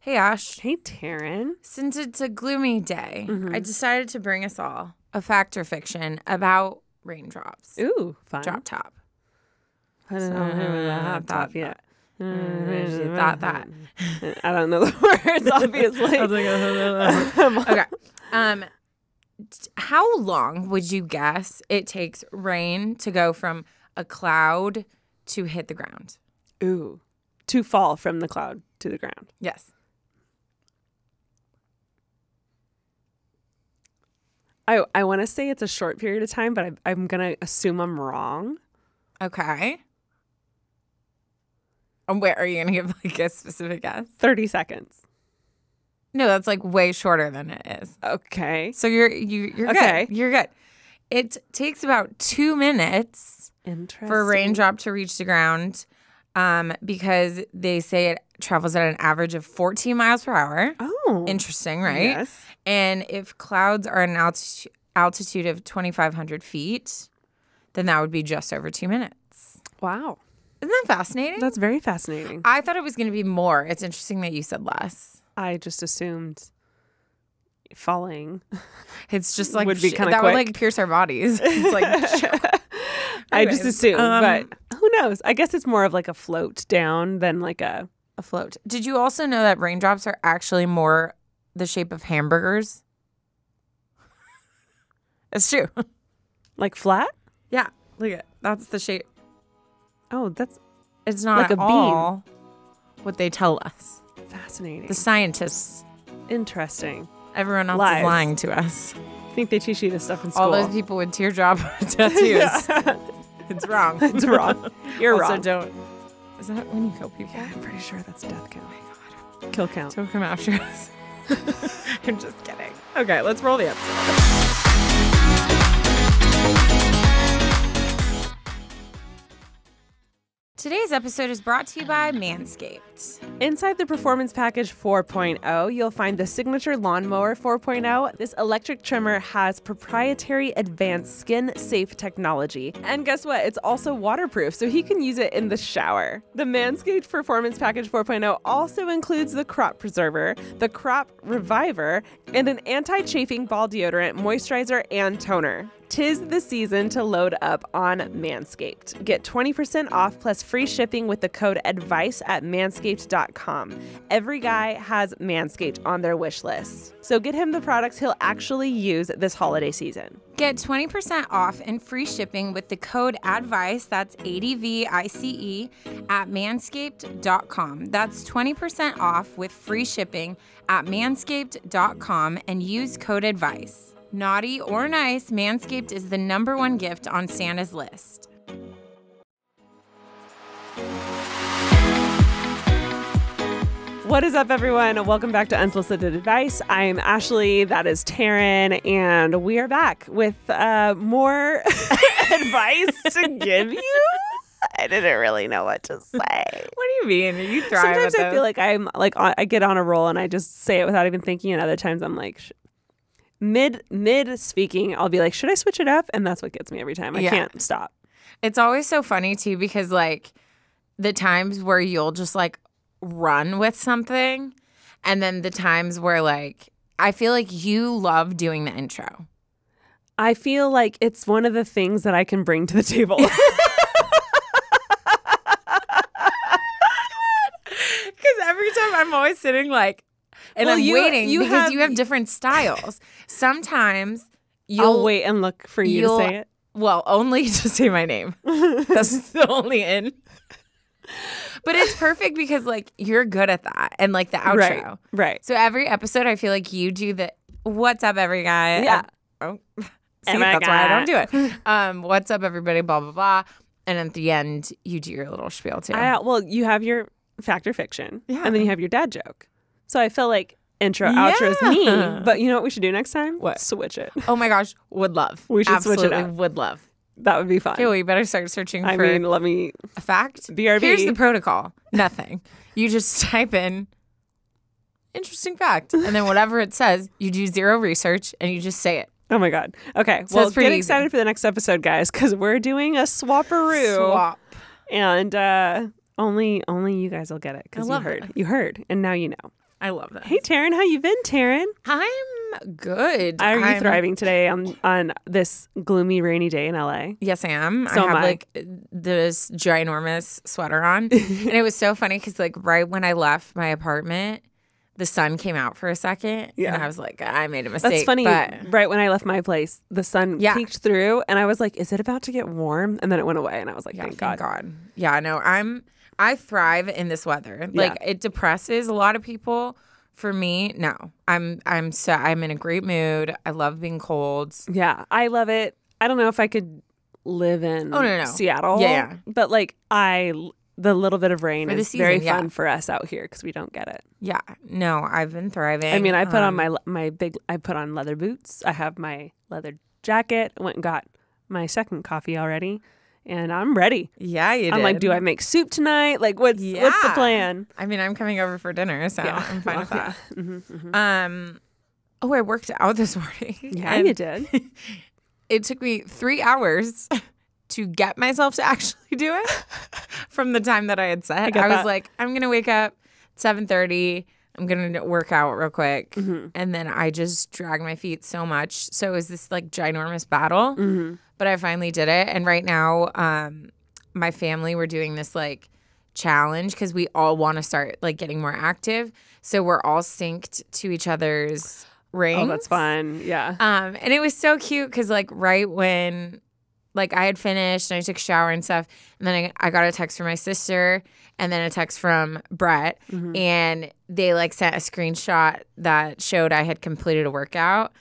Hey, Ash. Hey, Taryne. Since it's a gloomy day, I decided to bring us all a fact or fiction about raindrops. Ooh, fun. Drop top. I don't know the hot top yet. That. I don't know the words, obviously. Okay. How long would you guess it takes rain to go from a cloud to hit the ground? Ooh, to fall from the cloud to the ground. Yes. I want to say it's a short period of time, but I'm going to assume I'm wrong. Okay. Where are you going to give like a specific guess? 30 seconds. No, that's like way shorter than it is. Okay. So you're Okay. good. You're good. It takes about 2 minutes for a raindrop to reach the ground because they say it travels at an average of 14 miles per hour. Oh. Interesting, right? Yes. And if clouds are an altitude of 2,500 feet, then that would be just over 2 minutes. Wow. Isn't that fascinating? That's very fascinating. I thought it was going to be more. It's interesting that you said less. I just assumed falling. It's just like would be kind of that quick. would like pierce our bodies. It's like I just assumed, but who knows? I guess it's more of like a float down than like a float. Did you also know that raindrops are actually more the shape of hamburgers? It's true. like flat. Yeah, look at that's the shape. Oh, that's It's not like at a all what they tell us. fascinating. The scientists, Interesting. everyone else Lies. is lying to us. I think they teach you this stuff in school. All those people with teardrop tattoos. Yeah. It's wrong. It's wrong. You're also wrong. don't. Is that when you kill people? Yeah, I'm pretty sure that's death count. Oh my God. Kill count. Don't come after us. I'm just kidding. Okay, let's roll the episode. Today's episode is brought to you by Manscaped. Inside the Performance Package 4.0, you'll find the Signature Lawnmower 4.0. This electric trimmer has proprietary advanced skin-safe technology. And guess what? It's also waterproof, so he can use it in the shower. The Manscaped Performance Package 4.0 also includes the Crop Preserver, the Crop Reviver, and an anti-chafing ball deodorant, moisturizer, and toner. 'Tis the season to load up on Manscaped. Get 20% off plus free shipping with the code ADVICE at manscaped.com. Every guy has Manscaped on their wish list. So get him the products he'll actually use this holiday season. Get 20% off and free shipping with the code ADVICE, that's ADVICE, at manscaped.com. That's 20% off with free shipping at manscaped.com and use code ADVICE. Naughty or nice, Manscaped is the #1 gift on Santa's list. What is up, everyone? Welcome back to Unsolicited Advice. I'm Ashley, that is Taryne, and we are back with more advice to give you. I didn't really know what to say. What do you mean? You thrive Sometimes at I feel like I'm like I get on a roll and I just say it without even thinking, and other times I'm like mid speaking, I'll be like, should I switch it up? And that's what gets me every time. I can't stop. It's always so funny too because like the times where you'll just like run with something, and then the times where like I feel like you love doing the intro. I feel like it's one of the things that I can bring to the table. Because every time I'm always sitting like, and I'm waiting because you have different styles. Sometimes I'll wait and look for you to say it. Well, only to say my name. That's the only in. But it's perfect because like you're good at that and like the outro. Right. So every episode I feel like you do the what's up every guy. Yeah. See, that's why I don't do it. What's up everybody, blah, blah, blah. And at the end you do your little spiel too. Well, you have your fact or fiction. Yeah. And then you have your dad joke. So I feel like intro, outro is me. But you know what we should do next time? What? Switch it. Oh my gosh. Would love. We should Absolutely switch it up. Would love. That would be fun. Okay, well, you better start searching for let me... a fact. BRB. Here's the protocol. Nothing. You just type in interesting fact. And then whatever it says, you do zero research and you just say it. Oh my God. Okay. So well, it's pretty get easy. excited for the next episode, guys, because we're doing a swapperoo. Swap. And only you guys will get it because you heard. You heard. And now you know. I love that. Hey, Taryne, how you been, Taryne? I'm good. Are you thriving today on this gloomy, rainy day in LA? Yes, I am. So I have am I. like this ginormous sweater on. And it was so funny because like right when I left my apartment, the sun came out for a second. Yeah. And I was like, I made a mistake. That's funny. But Right when I left my place, the sun Yeah. peeked through, and I was like, is it about to get warm? And then it went away, and I was like, thank God. Yeah, no, I thrive in this weather. Like it depresses a lot of people. For me, no. I'm in a great mood. I love being cold. Yeah, I love it. I don't know if I could live in Seattle. Yeah. But like the little bit of rain is season, very fun for us out here because we don't get it. Yeah. No, I've been thriving. I mean, I put on I put on leather boots. I have my leather jacket. I went and got my second coffee already. And I'm ready. Yeah, you did. I'm like, do I make soup tonight? Like, what's the plan? I mean, I'm coming over for dinner, so I'm fine with that. Yeah. Mm-hmm. Oh, I worked out this morning. Yeah, you did. It took me 3 hours to get myself to actually do it from the time that I had set. I was like, I'm going to wake up at 7:30. I'm going to work out real quick. Mm-hmm. And then I just dragged my feet so much. So it was this like ginormous battle. Mm-hmm. But I finally did it. And right now, my family, we're doing this like challenge because we all want to start like getting more active. So we're all synced to each other's rings. Oh, that's fun. Yeah. And it was so cute because like right when like I had finished and I took a shower and stuff, and then I got a text from my sister and then a text from Brett, and they like sent a screenshot that showed I had completed a workout.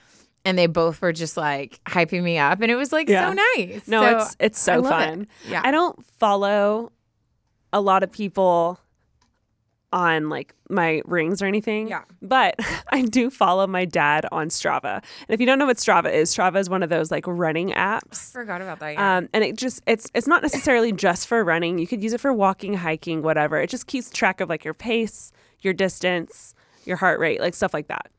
And they both were just like hyping me up, and it was like so nice. No, it's so fun. It. Yeah, I don't follow a lot of people on like my rings or anything. Yeah, but I do follow my dad on Strava. And if you don't know what Strava is one of those like running apps. I forgot about that. Yeah. And it's not necessarily just for running. You could use it for walking, hiking, whatever. It just keeps track of like your pace, your distance, your heart rate, like stuff like that.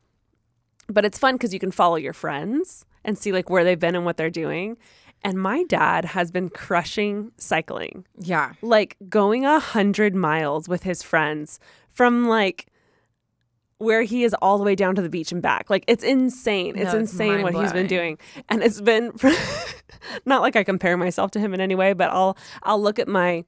But it's fun because you can follow your friends and see like where they've been and what they're doing. And my dad has been crushing cycling. Yeah. Like going 100 miles with his friends from like where he is all the way down to the beach and back. Like it's insane. It's insane what he's been doing. And it's been not like I compare myself to him in any way, but I'll look at my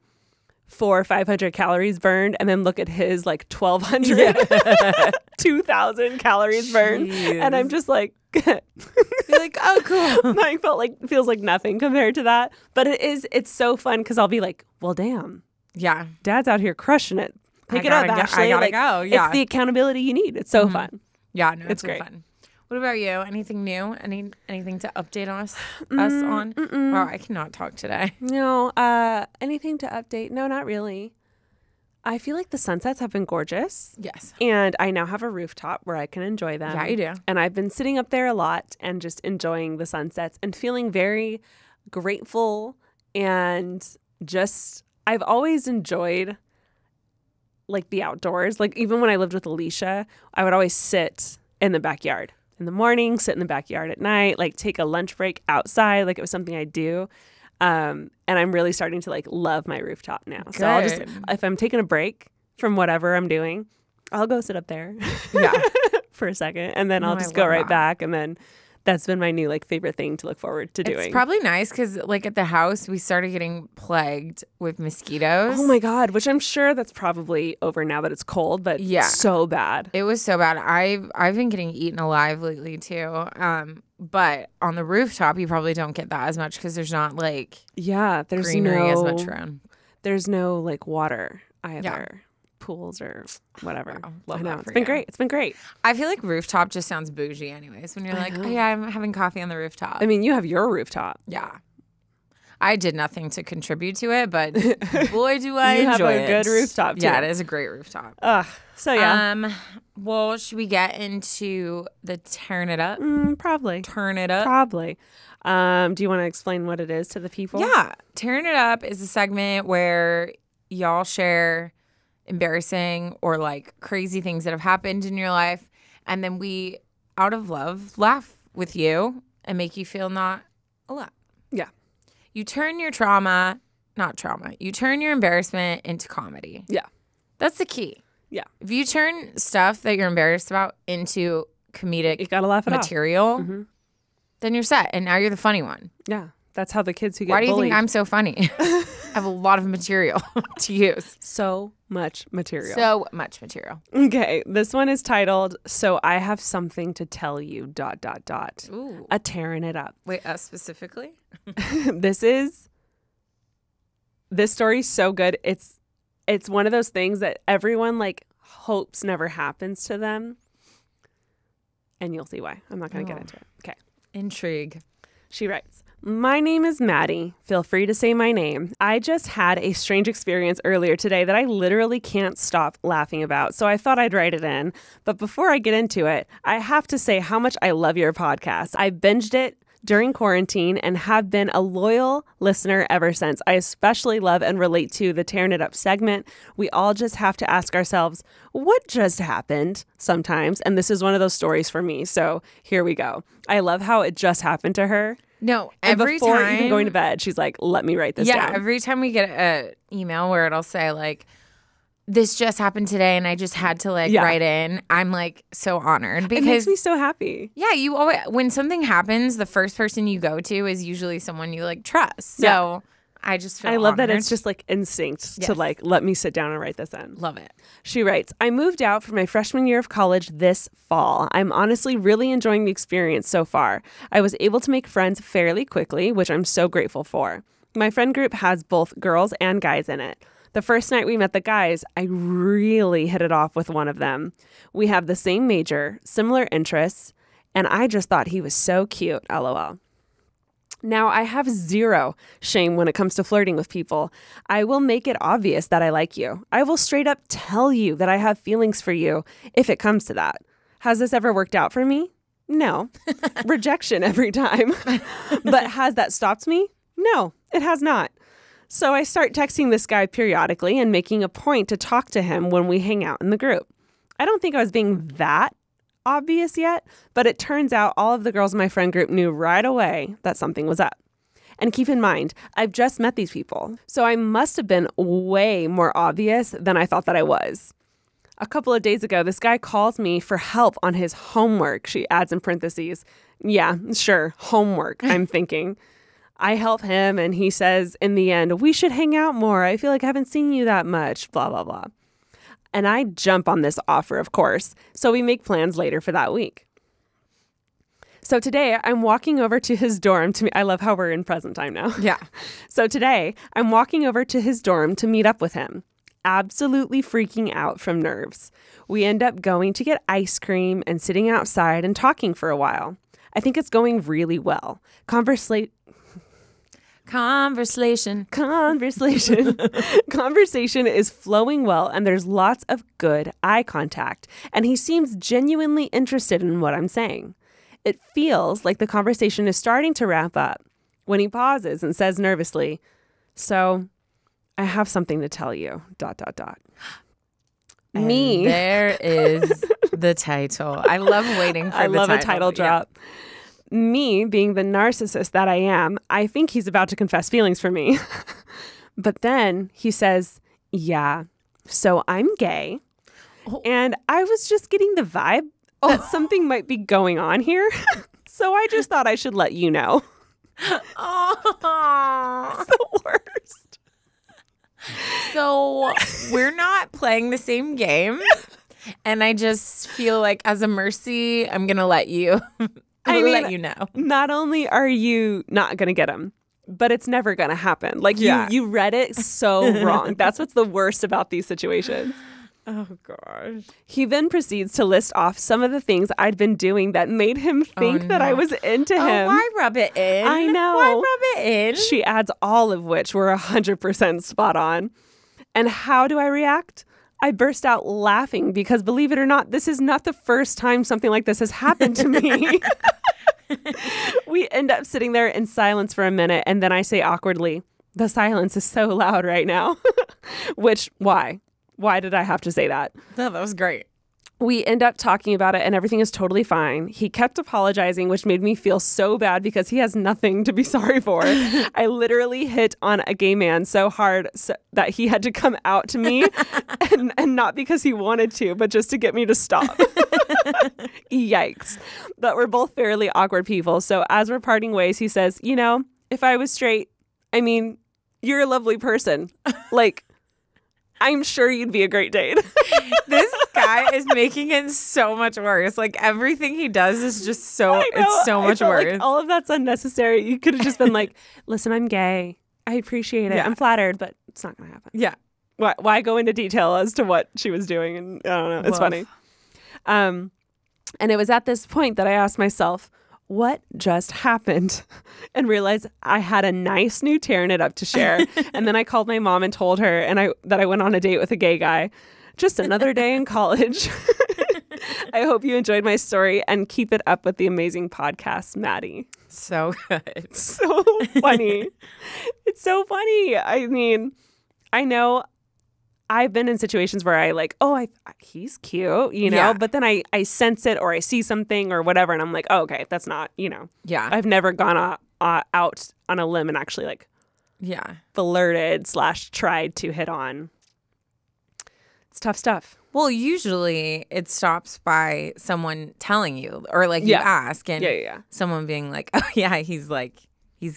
400 or 500 calories burned and then look at his like 1,200 2,000 calories burned, and I'm just like you're like, oh cool. Mine feels like nothing compared to that, but it's so fun because I'll be like, well damn, yeah, Dad's out here crushing it. Pick it up, Ashley. I gotta go. Yeah, it's the accountability you need. It's so fun. Yeah, no, it's great. Fun. What about you? Anything new? Anything to update us on? Wow, I cannot talk today. No, anything to update? No, not really. I feel like the sunsets have been gorgeous. Yes. And I now have a rooftop where I can enjoy them. Yeah, you do. And I've been sitting up there a lot and just enjoying the sunsets and feeling very grateful, and just I've always enjoyed like the outdoors. Like even when I lived with Alicia, I would always sit in the backyard. In the morning, sit in the backyard at night, like take a lunch break outside. Like it was something I do. And I'm really starting to like love my rooftop now. Good. So I'll just, if I'm taking a break from whatever I'm doing, I'll go sit up there for a second, and then I'll just go right back. And then that's been my new like favorite thing to look forward to doing. It's probably nice because like at the house, we started getting plagued with mosquitoes. Oh my God, which I'm sure that's probably over now that it's cold, but so bad. It was so bad. I've been getting eaten alive lately too. But on the rooftop, you probably don't get that as much because there's not like there's greenery as much around. There's no like water either. Yeah. Pools or whatever. Wow. I know. It's been great. It's been great. I feel like rooftop just sounds bougie anyways. When you're like, oh yeah, I'm having coffee on the rooftop. I mean, you have your rooftop. Yeah. I did nothing to contribute to it, but boy, do I enjoy it. You have a good rooftop too. Yeah, it is a great rooftop. So yeah. Well, should we get into the turn it up? Probably. Turn it up? Probably. Do you want to explain what it is to the people? Yeah. Turn it up is a segment where y'all share embarrassing or like crazy things that have happened in your life, and then we, out of love, laugh with you and make you feel not alone. Yeah. You turn your you turn your embarrassment into comedy. Yeah. That's the key. Yeah. If you turn stuff that you're embarrassed about into comedic You gotta laugh it material, off. then you're set. And now you're the funny one. Yeah. That's how the kids who get Why do you bullied. think I'm so funny? I have a lot of material to use. So much material. So much material. Okay. This one is titled, So I Have Something to Tell You, ... Ooh. A tearing it up. Wait, us specifically? This story's so good. It's one of those things that everyone like hopes never happens to them. And you'll see why. I'm not going to get into it. Okay. Intrigue. She writes, my name is Maddie. Feel free to say my name. I just had a strange experience earlier today that I literally can't stop laughing about, so I thought I'd write it in. But before I get into it, I have to say how much I love your podcast. I binged it during quarantine and have been a loyal listener ever since. I especially love and relate to the Tearing It Up segment. We all just have to ask ourselves, what just happened sometimes? And this is one of those stories for me. So here we go. I love how it just happened to her. No, And every before time. even going to bed, she's like, let me write this down. Yeah, every time we get an email where it'll say like, this just happened today and I just had to write in, I'm like so honored because it makes me so happy. Yeah, you always, when something happens, the first person you go to is usually someone you trust. So I just feel I love that honored. it's just instinct to Yes. let me sit down and write this in. Love it. She writes, I moved out for my freshman year of college this fall. I'm honestly really enjoying the experience so far. I was able to make friends fairly quickly, which I'm so grateful for. My friend group has both girls and guys in it. The first night we met the guys, I really hit it off with one of them. We have the same major, similar interests, and I just thought he was so cute, LOL. Now, I have zero shame when it comes to flirting with people. I will make it obvious that I like you. I will straight up tell you that I have feelings for you if it comes to that. Has this ever worked out for me? No. Rejection every time. But has that stopped me? No, it has not. So I start texting this guy periodically and making a point to talk to him when we hang out in the group. I don't think I was being that obvious yet, but it turns out all of the girls in my friend group knew right away that something was up. And keep in mind, I've just met these people, so I must have been way more obvious than I thought that I was. A couple of days ago, this guy calls me for help on his homework. She adds in parentheses, yeah, sure, homework, I'm thinking. I help him, and he says in the end, we should hang out more. I feel like I haven't seen you that much, blah, blah, blah. And I jump on this offer, of course, so we make plans later for that week. So today, I'm walking over to his dorm to meet. I love how we're in present time now. Yeah. So today, I'm walking over to his dorm to meet up with him. Absolutely freaking out from nerves. We end up going to get ice cream and sitting outside and talking for a while. I think it's going really well. Conversation is flowing well, and there's lots of good eye contact, and he seems genuinely interested in what I'm saying. It feels like the conversation is starting to wrap up when he pauses and says nervously, so I have something to tell you, ... And Me. there is the title. I love waiting for I the love title. a title drop. Yeah. Me, being the narcissist that I am, I think he's about to confess feelings for me. But then he says, yeah, so I'm gay. Oh. And I was just getting the vibe that something might be going on here. So I just thought I should let you know. Oh. It's the worst. So we're not playing the same game. And I just feel like as a mercy, I'm going to let you let you know. Not only are you not going to get him, but it's never going to happen. You read it so wrong. That's what's the worst about these situations. Oh, gosh. He then proceeds to list off some of the things I'd been doing that made him think that I was into him. Why rub it in? I know. Why rub it in? She adds all of which were 100% spot on. And how do I react? I burst out laughing because, believe it or not, this is not the first time something like this has happened to me. We end up sitting there in silence for a minute, and then I say awkwardly, the silence is so loud right now. Which, why? Why did I have to say that? No, that was great. We end up talking about it and everything is totally fine. He kept apologizing, which made me feel so bad because he has nothing to be sorry for. I literally hit on a gay man so hard that he had to come out to me and not because he wanted to, but just to get me to stop. Yikes. But we're both fairly awkward people. So as we're parting ways, he says, you know, if I was straight, I mean, you're a lovely person. Like, I'm sure you'd be a great date. This guy is making it so much worse. Like everything he does is just it's so much worse. Like all of that's unnecessary. You could have just been like, listen, I'm gay. I appreciate it. Yeah. I'm flattered, but it's not going to happen. Yeah. Why go into detail as to what she was doing? And I don't know. It's funny. And it was at this point that I asked myself, what just happened? And realized I had a nice new Taryne up to share. And then I called my mom and told her that I went on a date with a gay guy. Just another day in college. I hope you enjoyed my story and keep it up with the amazing podcast, Maddie. So good. So funny. It's so funny. I mean, I know I've been in situations where I like, he's cute, you know, yeah. But then I sense it or I see something or whatever. And I'm like, oh, okay, that's not, you know. Yeah. I've never gone out on a limb and actually like flirted / tried to hit on. It's tough stuff. Well, usually it stops by someone telling you or like you ask and someone being like, oh, yeah, he's gay.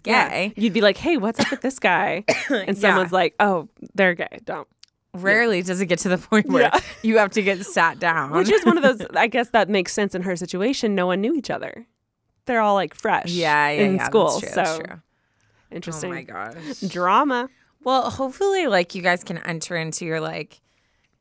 Yeah. You'd be like, hey, what's up with this guy? And someone's like, oh, they're gay. Don't. Rarely does it get to the point where you have to get sat down. Which is one of those, I guess that makes sense in her situation. No one knew each other. They're all like fresh in school. That's true. Interesting. Oh my gosh. Drama. Well, hopefully like you guys can enter into your like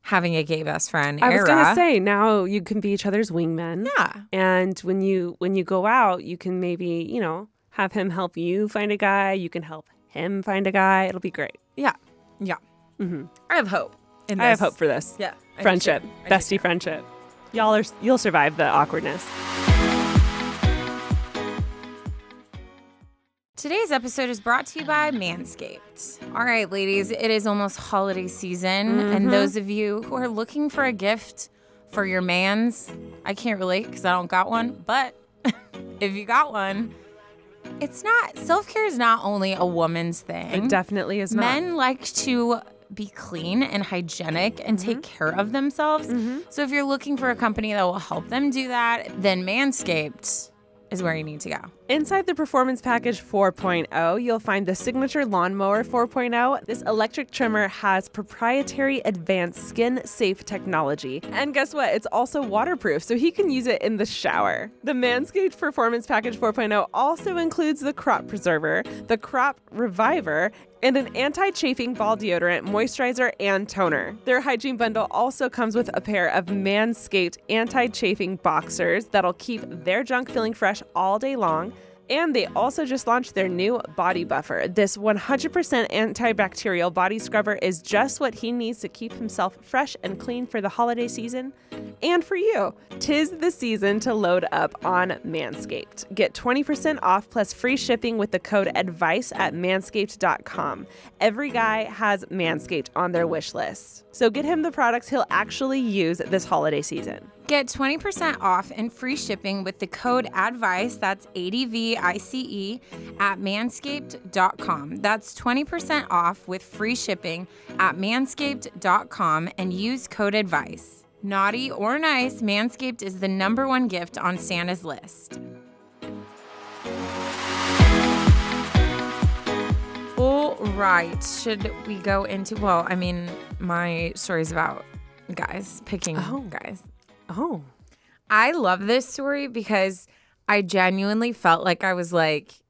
having a gay best friend era. I was going to say, now you can be each other's wingmen. Yeah. And when you go out, you can maybe, you know, have him help you find a guy. You can help him find a guy. It'll be great. Yeah. Yeah. Mm-hmm. I have hope in this. I have hope for this. Yeah. Friendship. Bestie friendship. You'll survive the awkwardness. Today's episode is brought to you by Manscaped. All right, ladies, it is almost holiday season. Mm-hmm. And those of you who are looking for a gift for your mans, I can't relate because I don't got one. But if you got one, self-care is not only a woman's thing. It definitely is not. Men like to be clean and hygienic and take care of themselves. Mm-hmm. So if you're looking for a company that will help them do that, then Manscaped is where you need to go. Inside the Performance Package 4.0, you'll find the Signature Lawnmower 4.0. This electric trimmer has proprietary advanced skin-safe technology. And guess what? It's also waterproof, so he can use it in the shower. The Manscaped Performance Package 4.0 also includes the Crop Preserver, the Crop Reviver, and an anti-chafing ball deodorant, moisturizer, and toner. Their hygiene bundle also comes with a pair of Manscaped anti-chafing boxers that'll keep their junk feeling fresh all day long. And they also just launched their new body buffer. This 100% antibacterial body scrubber is just what he needs to keep himself fresh and clean for the holiday season. And for you, 'tis the season to load up on Manscaped. Get 20% off plus free shipping with the code ADVICE at manscaped.com. Every guy has Manscaped on their wish list. So get him the products he'll actually use this holiday season. Get 20% off and free shipping with the code ADVICE, that's ADVICE, at manscaped.com. That's 20% off with free shipping at manscaped.com and use code ADVICE. Naughty or nice, Manscaped is the #1 gift on Santa's list. All right, should we go into, my story's about guys, picking guys. Oh. I love this story because I genuinely felt like I was like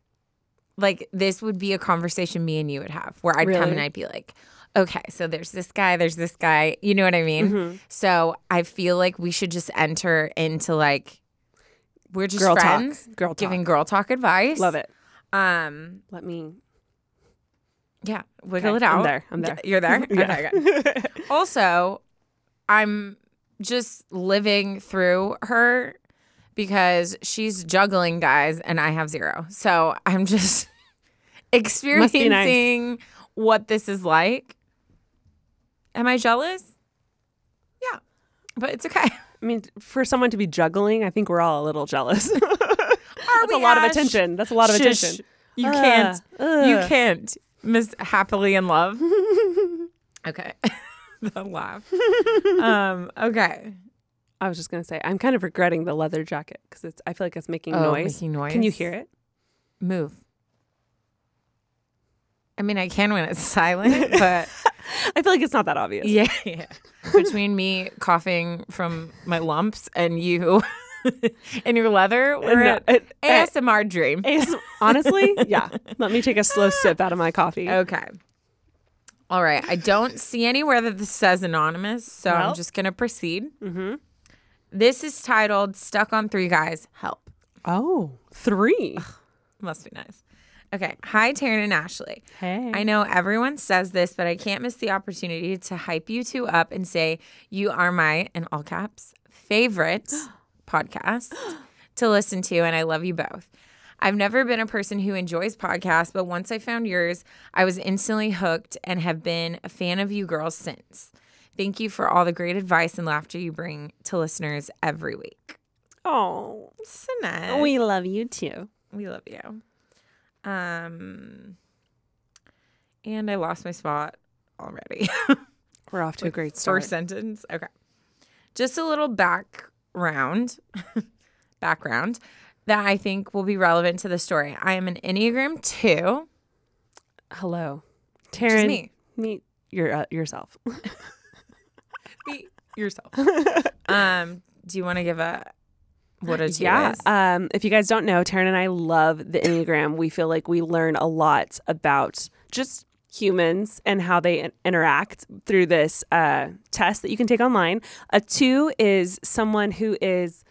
this would be a conversation me and you would have where I'd come and I'd be like, okay, so there's this guy, you know what I mean? Mm-hmm. So I feel like we should just enter into like, we're just girl friends talk. Giving girl talk advice. Love it. Let me. Yeah, wiggle it out. I'm there. You're there? Yeah. Okay. Also, I'm just living through her because she's juggling guys and I have 0. So I'm just experiencing what this is like. Am I jealous? Yeah, but it's okay. I mean, for someone to be juggling, I think we're all a little jealous. That's a lot of attention. That's a lot of attention. You can't. You can't miss happily in love. Okay. The laugh. Okay. I was just going to say, I'm kind of regretting the leather jacket because I feel like it's making noise. Making noise. Can you hear it? Move. I mean, I can when it's silent, but I feel like it's not that obvious. Yeah. Between me coughing from my lumps and you and your leather, we're at ASMR dream. Honestly, yeah. Let me take a slow sip out of my coffee. Okay. All right. I don't see anywhere that this says anonymous, so I'm just going to proceed. Mm-hmm. This is titled Stuck on 3 Guys, Help. Oh, 3. Ugh, must be nice. Okay. Hi, Taryne and Ashley. Hey. I know everyone says this, but I can't miss the opportunity to hype you two up and say you are my, in all caps, favorite podcast to listen to, and I love you both. I've never been a person who enjoys podcasts, but once I found yours, I was instantly hooked and have been a fan of you girls since. Thank you for all the great advice and laughter you bring to listeners every week. Oh, so nice. We love you too. We love you. And I lost my spot already. We're off to a great start. First sentence. Okay. Just a little background that I think will be relevant to the story. I am an Enneagram 2. Hello. Taryne. Just me. Meet yourself. Meet yourself. Do you want to give what a 2 is? If you guys don't know, Taryne and I love the Enneagram. We feel like we learn a lot about just humans and how they interact through this test that you can take online. A 2 is someone who is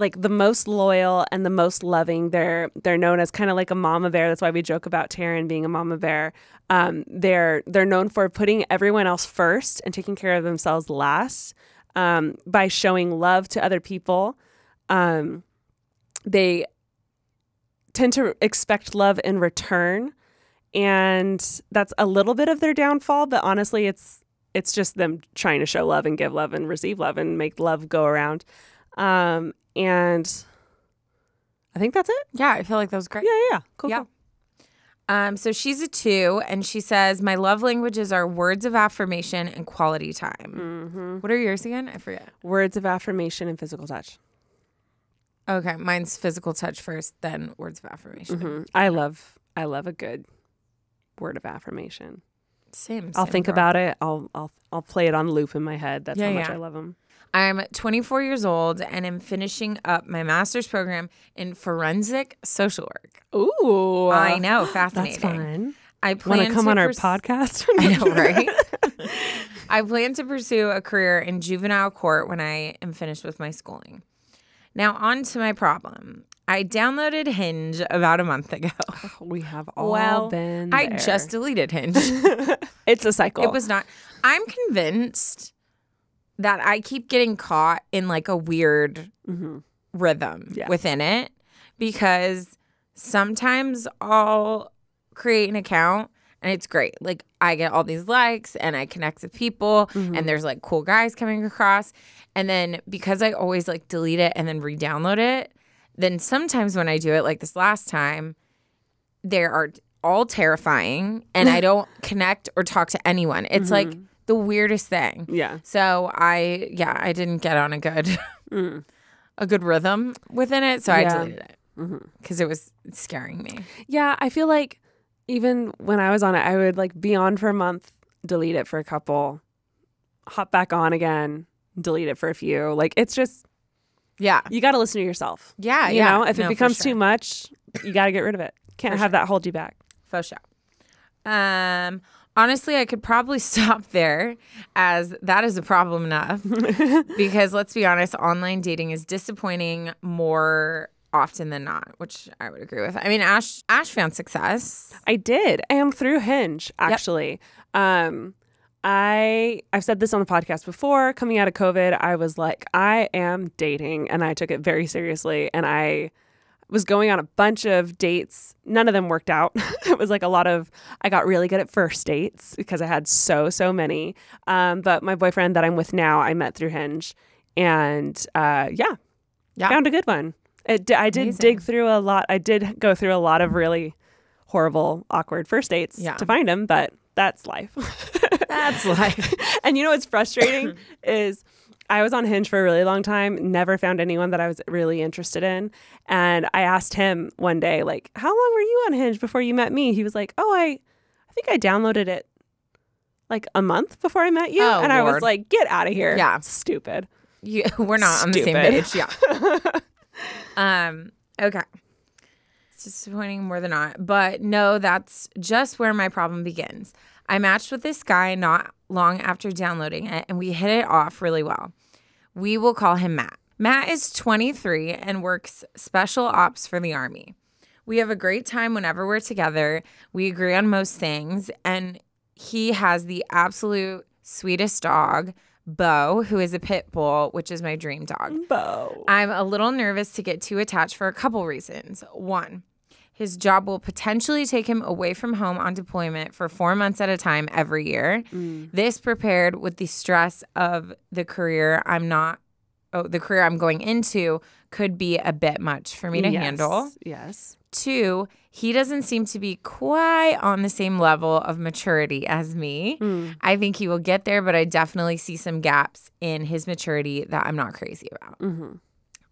like the most loyal and the most loving. They're known as kind of like a mama bear. That's why we joke about Taryne being a mama bear. They're known for putting everyone else first and taking care of themselves last by showing love to other people. They tend to expect love in return, and that's a little bit of their downfall. But honestly, it's just them trying to show love and give love and receive love and make love go around. And I think that's it. Yeah, I feel like that was great. Yeah. Cool. So she's a 2, and she says, my love languages are words of affirmation and quality time. Mm-hmm. What are yours again? I forget. Words of affirmation and physical touch. Okay, mine's physical touch first, then words of affirmation. Mm-hmm. I love a good word of affirmation. Same. I'll think about it. I'll play it on loop in my head. That's how much I love them. I'm 24 years old and am finishing up my master's program in forensic social work. Ooh. I know. Fascinating. That's fun. I plan to come on our podcast? I know, right? I plan to pursue a career in juvenile court when I am finished with my schooling. Now, on to my problem. I downloaded Hinge about a month ago. We have all been there. I just deleted Hinge. It's a cycle. It was not. I'm convinced that I keep getting caught in like a weird rhythm within it, because sometimes I'll create an account and it's great. Like I get all these likes and I connect with people and there's like cool guys coming across. And then because I always like delete it and then re-download it, then sometimes when I do it, like this last time, they are all terrifying and I don't connect or talk to anyone. It's like the weirdest thing. Yeah. So I didn't get on a good rhythm within it. So I deleted it because it was scaring me. Yeah. I feel like even when I was on it, I would like be on for a month, delete it for a couple, hop back on again, delete it for a few. Like it's just, you got to listen to yourself. Yeah. You know, if it becomes too much, you got to get rid of it. Can't have that hold you back. For sure. Honestly, I could probably stop there, as that is a problem enough. Because let's be honest, online dating is disappointing more often than not, which I would agree with. I mean, Ash found success. I did, and through Hinge, actually. Yep. I've said this on the podcast before. Coming out of COVID, I was like, I am dating, and I took it very seriously, and I was going on a bunch of dates. None of them worked out. It was like I got really good at first dates because I had so many. But my boyfriend that I'm with now, I met through Hinge, And found a good one. I did Amazing. dig through a lot. I did go through a lot of really horrible, awkward first dates to find him, but that's life. That's life. And you know what's frustrating is I was on Hinge for a really long time, never found anyone that I was really interested in. And I asked him one day, like, how long were you on Hinge before you met me? He was like, oh, I think I downloaded it like a month before I met you. Oh, and Lord. I was like, get out of here. Yeah. Stupid. We're not on the same page. Yeah. Okay. It's disappointing more than not. But no, that's just where my problem begins. I matched with this guy not long after downloading it, and we hit it off really well. We will call him Matt. Matt is 23 and works special ops for the Army. We have a great time whenever we're together. We agree on most things, and he has the absolute sweetest dog, Bo, who is a pit bull, which is my dream dog. Bo. I'm a little nervous to get too attached for a couple reasons. One, his job will potentially take him away from home on deployment for 4 months at a time every year. This prepared with the stress of the career I'm going into could be a bit much for me to handle. Yes. Two, he doesn't seem to be quite on the same level of maturity as me. I think he will get there, but I definitely see some gaps in his maturity that I'm not crazy about.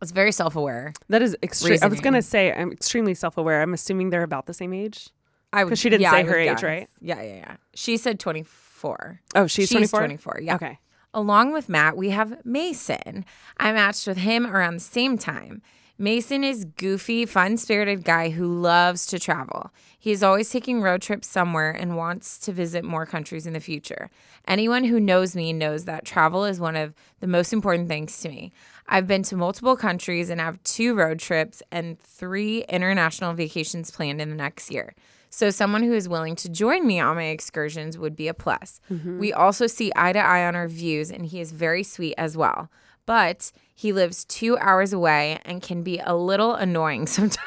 It's very self-aware. That is extreme. I was going to say I'm extremely self-aware. I'm assuming they're about the same age. Because she didn't say her age, right? Yeah. She said 24. Oh, she's 24? 24, yeah. Okay. Along with Matt, we have Mason. I matched with him around the same time. Mason is goofy, fun-spirited guy who loves to travel. He is always taking road trips somewhere and wants to visit more countries in the future. Anyone who knows me knows that travel is one of the most important things to me. I've been to multiple countries and have 2 road trips and 3 international vacations planned in the next year. So someone who is willing to join me on my excursions would be a plus. We also see eye to eye on our views, and he is very sweet as well. But he lives 2 hours away and can be a little annoying sometimes.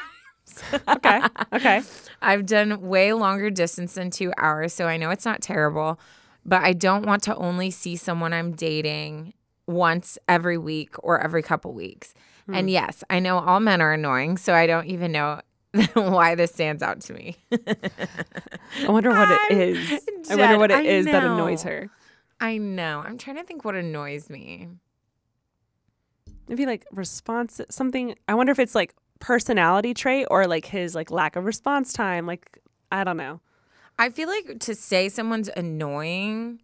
Okay. I've done way longer distance than 2 hours, so I know it's not terrible. But I don't want to only see someone I'm dating once every week or every couple weeks. And yes, I know all men are annoying, so I don't even know why this stands out to me. I wonder what it is. I wonder what it is that annoys her. I know. I'm trying to think what annoys me. Maybe like response, something. I wonder if it's like personality trait or like his like lack of response time. Like, I don't know. I feel like to say someone's annoying,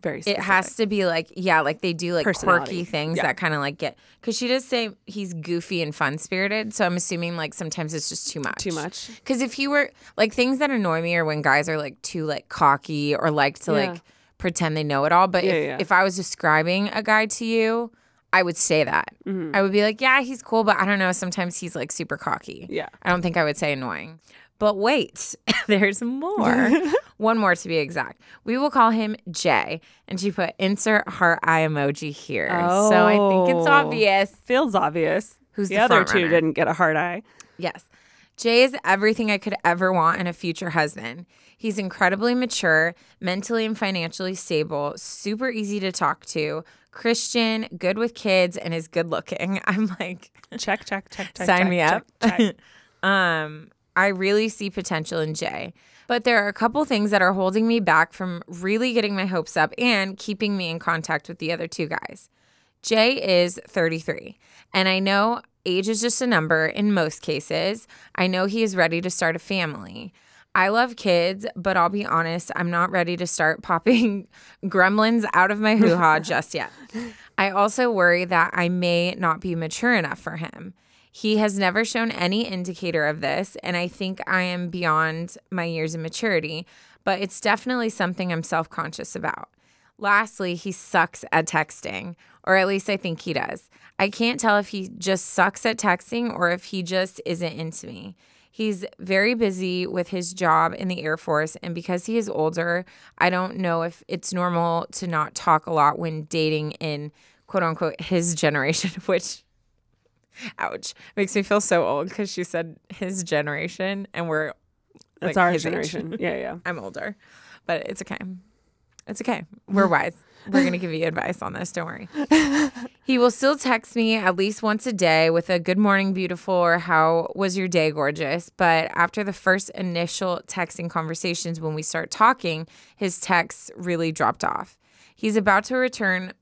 very specific. It has to be like, like they do like quirky things that kind of like get, because she does say he's goofy and fun spirited. So I'm assuming like sometimes it's just too much. Because if he were like, things that annoy me are when guys are like too like cocky or like to like pretend they know it all. But if I was describing a guy to you, I would say that. I would be like, yeah, he's cool, but I don't know. Sometimes he's like super cocky. Yeah. I don't think I would say annoying. But wait, there's more. One more to be exact. We will call him Jay. And she put insert heart eye emoji here. Oh. So I think it's obvious. Feels obvious. Who's the other two didn't get a heart eye. Yes. Jay is everything I could ever want in a future husband. He's incredibly mature, mentally and financially stable, super easy to talk to, Christian, good with kids, and is good looking. I'm like, check. Sign me up. I really see potential in Jay. But there are a couple things that are holding me back from really getting my hopes up and keeping me in contact with the other 2 guys. Jay is 33, and I know age is just a number in most cases. I know he is ready to start a family. I love kids, but I'll be honest, I'm not ready to start popping gremlins out of my hoo-ha just yet. I also worry that I may not be mature enough for him. He has never shown any indicator of this, and I think I am beyond my years of maturity, but it's definitely something I'm self-conscious about. Lastly, he sucks at texting, or at least I think he does. I can't tell if he just sucks at texting or if he just isn't into me. He's very busy with his job in the Air Force, and because he is older, I don't know if it's normal to not talk a lot when dating in quote-unquote his generation, which... ouch. Makes me feel so old because she said his generation and we're That's like our his generation. Age. Yeah. I'm older. But it's okay. It's okay. We're wise. We're going to give you advice on this. Don't worry. He will still text me at least once a day with a good morning, beautiful, or how was your day, gorgeous. But after the first initial texting conversations, when we start talking, his texts really dropped off. He's about to return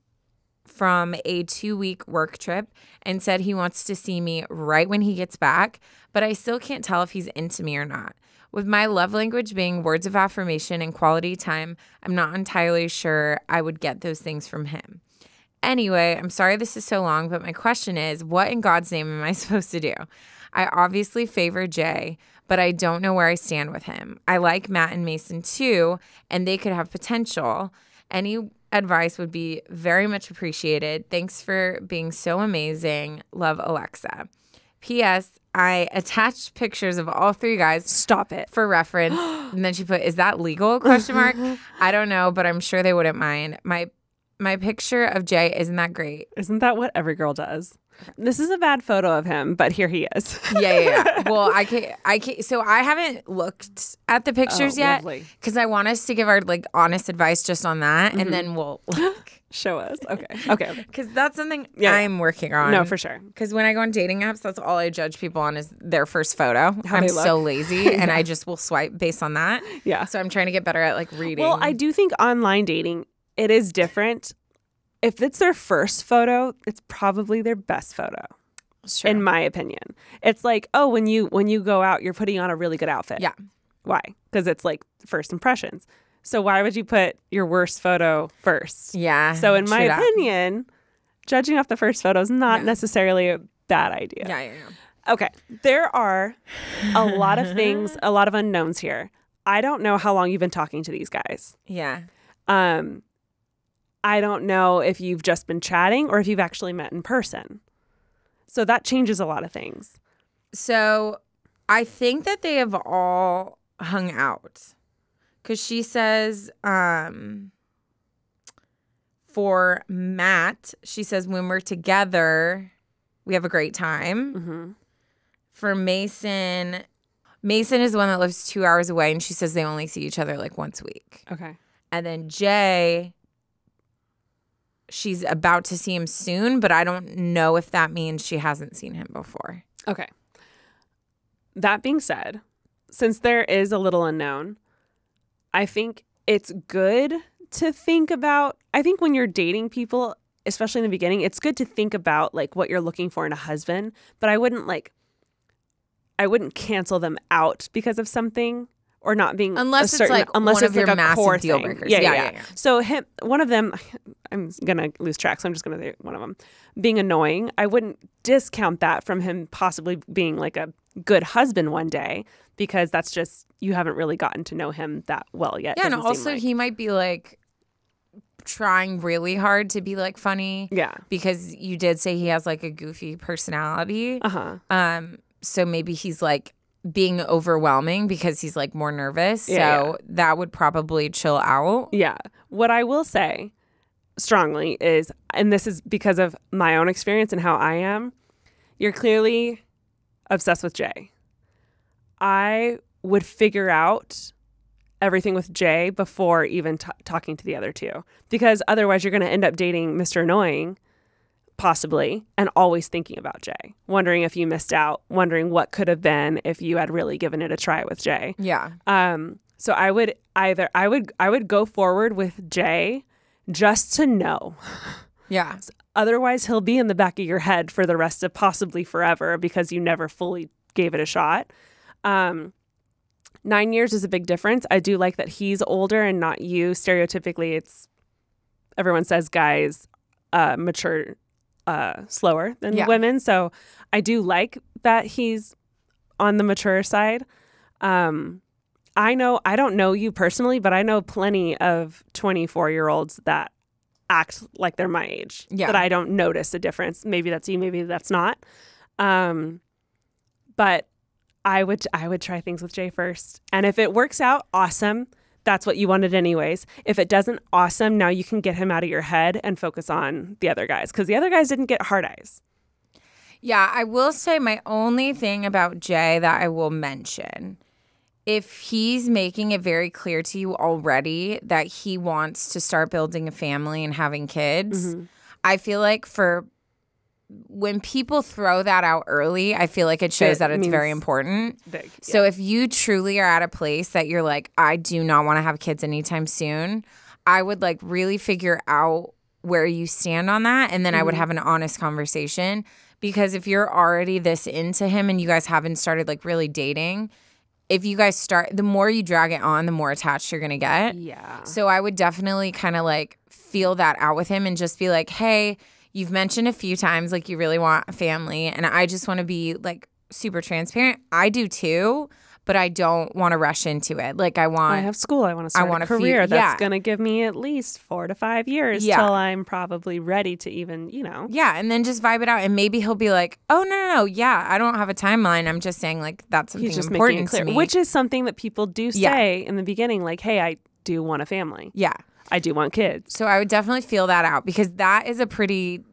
from a 2-week work trip and said he wants to see me right when he gets back, but I still can't tell if he's into me or not. With my love language being words of affirmation and quality time, I'm not entirely sure I would get those things from him. Anyway, I'm sorry this is so long, but my question is, what in God's name am I supposed to do? I obviously favor Jay, but I don't know where I stand with him. I like Matt and Mason too, and they could have potential. Any advice would be very much appreciated. Thanks for being so amazing. Love, Alexa. P.S. I attached pictures of all 3 guys. Stop it. For reference. And then she put, is that legal? Question mark. I don't know, but I'm sure they wouldn't mind. My picture of Jay isn't that great. Isn't that what every girl does? This is a bad photo of him, but here he is. Yeah. Well, I can't. So I haven't looked at the pictures yet because I want us to give our honest advice just on that, and then we'll show us. Okay. Because that's something I'm working on. No, for sure. Because when I go on dating apps, that's all I judge people on is their first photo. I'm look. so lazy, and I just will swipe based on that. Yeah. So I'm trying to get better at reading. Well, I do think online dating, it is different. If it's their first photo, it's probably their best photo. Sure. In my opinion. It's like, oh, when you go out, you're putting on a really good outfit. Yeah. Why? Because it's first impressions. So why would you put your worst photo first? Yeah. So in my opinion, judging off the first photo is not necessarily a bad idea. Yeah. Okay. There are a lot of things, a lot of unknowns here. I don't know how long you've been talking to these guys. Yeah. I don't know if you've just been chatting or if you've actually met in person. So that changes a lot of things. So I think that they have all hung out. Because she says, for Matt, she says, when we're together, we have a great time. Mm-hmm. For Mason is the one that lives 2 hours away, and she says they only see each other once a week. Okay. And then Jay, she's about to see him soon, but I don't know if that means she hasn't seen him before. Okay. That being said, since there is a little unknown, I think it's good to think about, I think when you're dating people, especially in the beginning, it's good to think about what you're looking for in a husband, but I wouldn't cancel them out because of something or not being unless it's one of your massive deal breakers. Yeah. So one of them, I'm gonna lose track, so I'm just gonna say one of them being annoying. I wouldn't discount that from him possibly being a good husband one day, because that's just, you haven't really gotten to know him that well yet. Yeah, and also he might be trying really hard to be funny. Yeah, because you did say he has a goofy personality. So maybe he's being overwhelming because he's more nervous. So that would probably chill out. Yeah. What I will say strongly is, and this is because of my own experience and how I am, you're clearly obsessed with Jay. I would figure out everything with Jay before even talking to the other two, because otherwise you're going to end up dating Mr. Annoying, possibly, and always thinking about Jay, wondering if you missed out, wondering what could have been if you had really given it a try with Jay. Yeah. So I would go forward with Jay just to know. Yeah. Otherwise, he'll be in the back of your head for the rest of possibly forever because you never fully gave it a shot. 9 years is a big difference. I do like that he's older and not you. Stereotypically, everyone says guys mature slower than women. So I do like that he's on the mature side. I don't know you personally, but I know plenty of 24-year-olds that act like they're my age, that I don't notice a difference. Maybe that's you, maybe that's not. But I would try things with Jay first. And if it works out, awesome. That's what you wanted anyways. If it doesn't, awesome. Now you can get him out of your head and focus on the other guys, because the other guys didn't get hard eyes. Yeah, I will say my only thing about Jay that I will mention if he's making it very clear to you already that he wants to start building a family and having kids, I feel like when people throw that out early, I feel like it shows that it's very important. Big, So if you truly are at a place that you're like, I do not want to have kids anytime soon, I would like really figure out where you stand on that. And then I would have an honest conversation, because if you're already this into him and you guys haven't started like really dating, if you guys start, the more you drag it on, the more attached you're going to get. Yeah. So I would definitely kind of like feel that out with him and just be like, hey, you've mentioned a few times like you really want a family, and I just want to be like super transparent. I do too, but I don't want to rush into it. Like I have school. I want to start a career that's going to give me at least 4 to 5 years till I'm probably ready to even, Yeah, and then just vibe it out. And maybe he'll be like, oh, no. Yeah, I don't have a timeline. I'm just saying like that's something important to me. Which is something that people do say in the beginning, like, hey, I do want a family. Yeah. I do want kids. So I would definitely feel that out, because that is a pretty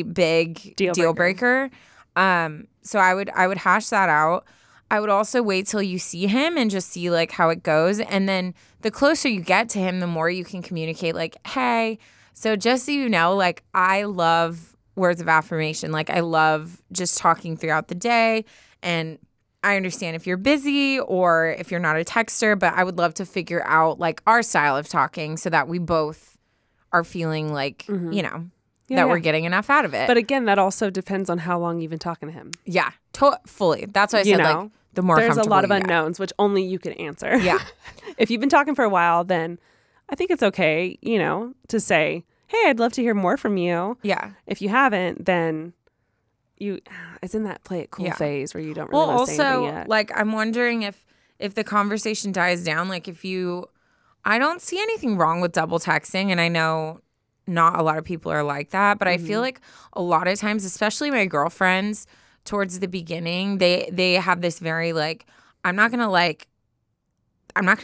big deal breaker. So I would hash that out. I would also wait till you see him and just see like how it goes. And then the closer you get to him, the more you can communicate like, hey, so just so you know, like I love words of affirmation. Like I love just talking throughout the day. And I understand if you're busy or if you're not a texter, but I would love to figure out like our style of talking so that we both are feeling like, that we're getting enough out of it. But again, that also depends on how long you've been talking to him. Yeah, fully. That's why I said like the more there's a lot of you unknowns, which only you can answer. Yeah. If you've been talking for a while, then I think it's okay, to say, hey, I'd love to hear more from you. Yeah. If you haven't, then it's in that play it cool phase where you don't really want to say anything yet. Like I'm wondering if the conversation dies down, like I don't see anything wrong with double texting, and I know not a lot of people are like that, but I feel like a lot of times, especially my girlfriends, towards the beginning, they have this very like, I'm not gonna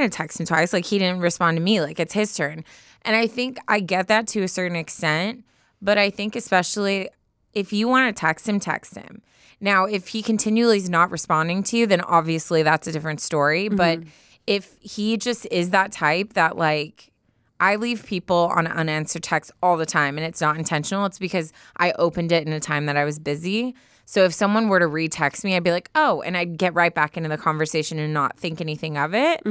text him twice. Like he didn't respond to me. Like it's his turn. And I think I get that to a certain extent, but I think especially if you want to text him, text him. Now, if he continually is not responding to you, then obviously that's a different story. But if he just is that type that like, I leave people on unanswered texts all the time, and it's not intentional. It's because I opened it in a time that I was busy. So if someone were to retext me, I'd be like, oh, and I'd get right back into the conversation and not think anything of it.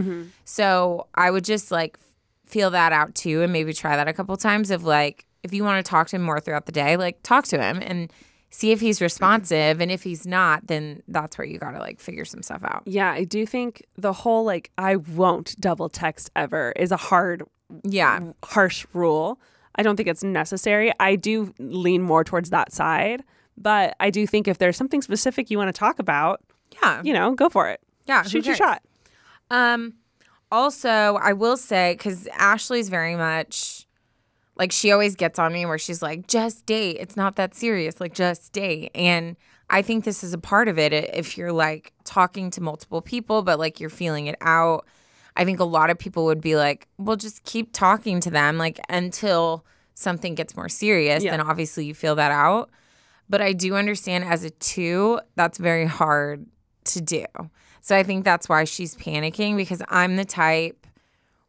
So I would just like feel that out too, and maybe try that a couple times of like, if you want to talk to him more throughout the day, like talk to him and see if he's responsive. And if he's not, then that's where you got to like figure some stuff out. Yeah, I do think the whole like, I won't double text ever is a harsh rule. I don't think it's necessary. I do lean more towards that side, but I do think if there's something specific you want to talk about, go for it. Yeah, shoot your shot. Also, I will say, because Ashley's very much like, she always gets on me where she's like, just date. It's not that serious. Like, just date. And I think this is a part of it. If you're like talking to multiple people, but like you're feeling it out, I think a lot of people would be like, well, just keep talking to them like until something gets more serious. Then obviously you feel that out. But I do understand as a 2, that's very hard to do. So I think that's why she's panicking, because I'm the type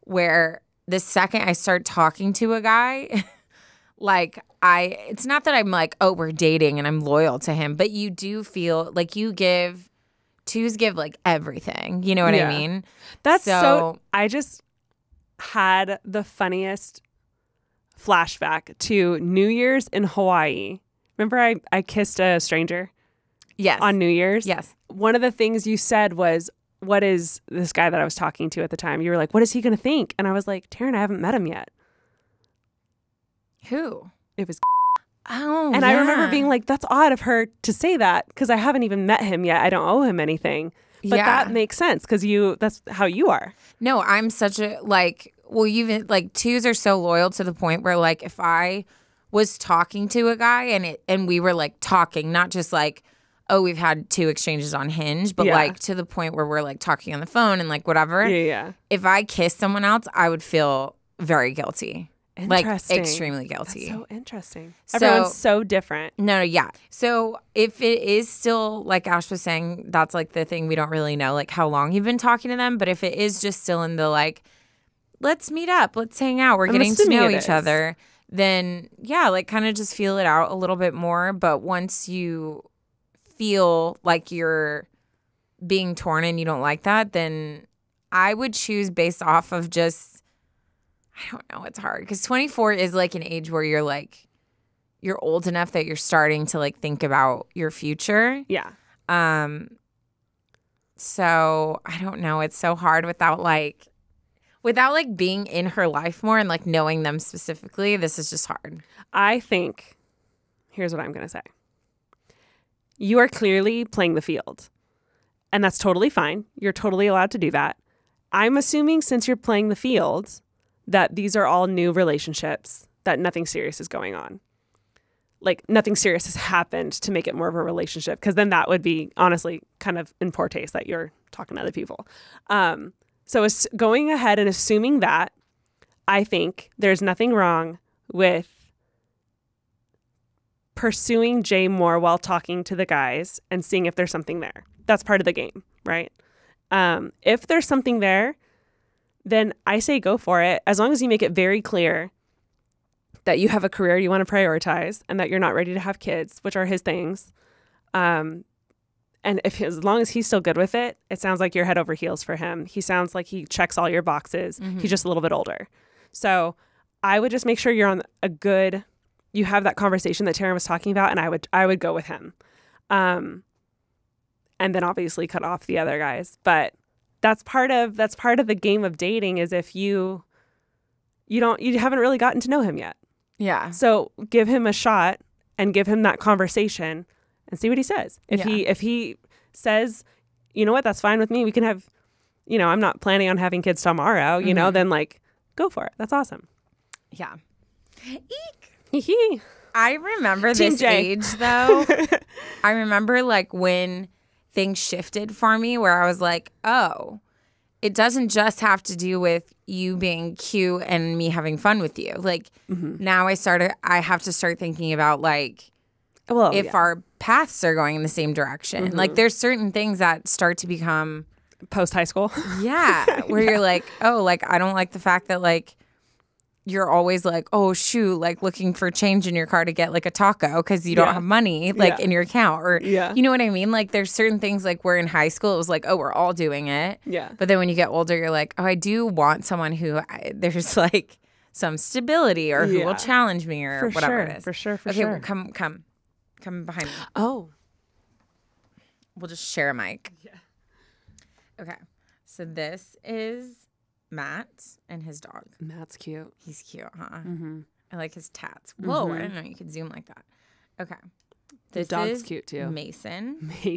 where the second I start talking to a guy, like it's not that I'm like, oh, we're dating and I'm loyal to him, but you do feel like twos give like everything. You know what I mean? That's so I just had the funniest flashback to New Year's in Hawaii. Remember I kissed a stranger? Yes. On New Year's? Yes. One of the things you said was, what is this guy that I was talking to at the time? You were like, what is he going to think? And I was like, Taryne, I haven't met him yet. Who? It was Oh, and yeah. I remember being like, that's odd of her to say that, because I haven't even met him yet. I don't owe him anything. But that makes sense, because that's how you are. No, I'm such a even like 2s are so loyal to the point where like if I was talking to a guy and we were like talking, not just like, oh, we've had 2 exchanges on Hinge, but like to the point where we're like talking on the phone and like whatever. Yeah. If I kissed someone else, I would feel very guilty. Like, Interesting. extremely guilty. That's so interesting. So- Everyone's so different. No, yeah. So if it is still, like Ash was saying, that's like the thing we don't really know, like how long you've been talking to them. But if it is just still in the like, let's meet up, let's hang out, we're getting to know each other, then yeah, like kind of just feel it out a little bit more. But once you feel like you're being torn and you don't like that, then I would choose based off of just, I don't know, it's hard because 24 is like an age where you're like, you're old enough that you're starting to like think about your future. Yeah. So I don't know, it's so hard without being in her life more and like knowing them specifically. This is just hard. I think, here's what I'm going to say. You are clearly playing the field, and that's totally fine. You're totally allowed to do that. I'm assuming since you're playing the field that these are all new relationships, that nothing serious is going on. Like nothing serious has happened to make it more of a relationship, because then that would be honestly kind of in poor taste that you're talking to other people. So it's going ahead and assuming that, I think there's nothing wrong with pursuing Jay more while talking to the guys and seeing if there's something there. That's part of the game, right? If there's something there, then I say go for it, as long as you make it very clear that you have a career you want to prioritize and that you're not ready to have kids, which are his things. And as long as he's still good with it, it sounds like you're head over heels for him. He sounds like he checks all your boxes. Mm-hmm. He's just a little bit older. So I would just make sure you're on you have that conversation that Taryne was talking about, and I would go with him. And then obviously cut off the other guys. But that's part of the game of dating, is if you haven't really gotten to know him yet. Yeah. So give him a shot and give him that conversation and see what he says. If he says, you know what, that's fine with me, we can have, I'm not planning on having kids tomorrow, then like go for it. That's awesome. Yeah. Eek. I remember Team this J. age though. I remember like when things shifted for me where I was like, oh, it doesn't just have to do with you being cute and me having fun with you. Like now I have to start thinking about like, our paths are going in the same direction. Like there's certain things that start to become post high school. Yeah. Where you're like, oh, like I don't like the fact that like you're always like, oh shoot, like looking for change in your car to get like a taco because you don't have money like in your account, or you know what I mean? Like there's certain things like where in high school it was like, oh, we're all doing it. Yeah. But then when you get older, you're like, oh, I do want someone who there's like some stability or who will challenge me or whatever it is. For sure. Okay, well, come behind me. Oh. We'll just share a mic. Yeah. Okay. So this is Matt and his dog. Matt's cute. He's cute, huh? Mm-hmm. I like his tats. Whoa, I didn't know you could zoom like that. Okay. This dog's is cute too. Mason. I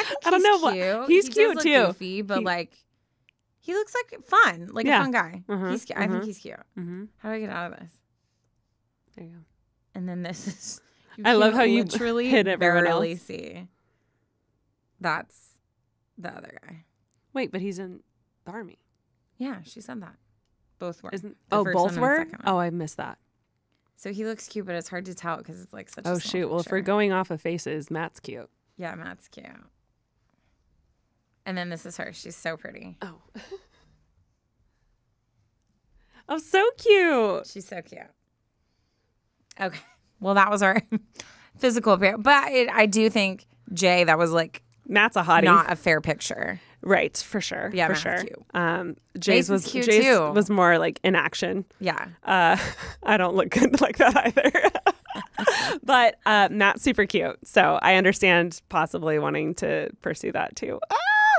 think I don't know cute. What he's cute does too. Look goofy, but like he looks like fun, like a fun guy. He's I think he's cute. How do I get out of this? There you go. And then this is. I love how you literally hit everyone barely else. See. That's the other guy. Wait, but he's in the army. Yeah, she said that. Both were. Both were? Oh, I missed that. So he looks cute, but it's hard to tell because it's like such a Oh, small shoot. Well, if picture. we're going off of faces, Matt's cute. Yeah, Matt's cute. And then this is her. She's so pretty. Oh. Oh, so cute. She's so cute. Okay. Well, that was our physical appearance. But I do think, Jay, that was like Matt's a hottie. Not a fair picture. Right, for sure. Yeah, for Matt's sure. Cute. Jay's was more like in action. Yeah. I don't look good like that either. But Matt's super cute. So I understand possibly wanting to pursue that too.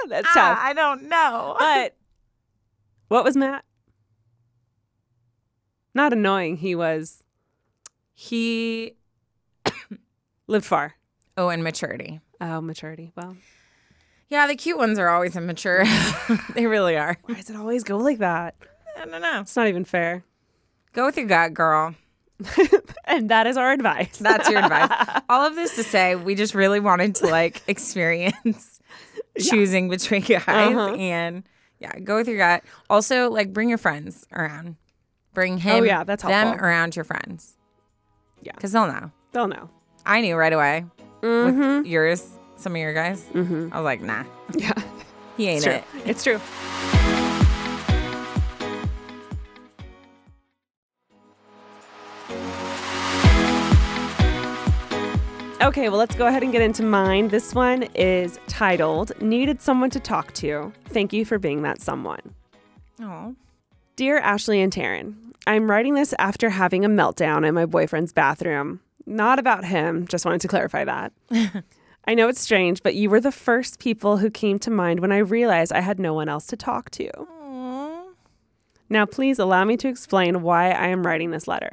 That's tough. I don't know. But what was Matt? Not annoying. He lived far. Oh, and maturity. Oh, maturity. Well. Yeah, the cute ones are always immature. They really are. Why does it always go like that? I don't know. It's not even fair. Go with your gut, girl. And that is our advice. That's your advice. All of this to say, we just really wanted to like experience choosing between guys and go with your gut. Also, like bring your friends around. Bring him, that's them helpful. around your friends. Yeah. Because they'll know. They'll know. I knew right away with yours, some of your guys. I was like, nah. Yeah. He ain't it. It's true. Okay, well, let's go ahead and get into mine. This one is titled, Needed Someone to Talk to. Thank you for being that someone. Oh. Dear Ashley and Taryne, I'm writing this after having a meltdown in my boyfriend's bathroom. Not about him, just wanted to clarify that. I know it's strange, but you were the first people who came to mind when I realized I had no one else to talk to. Aww. Now, please allow me to explain why I am writing this letter.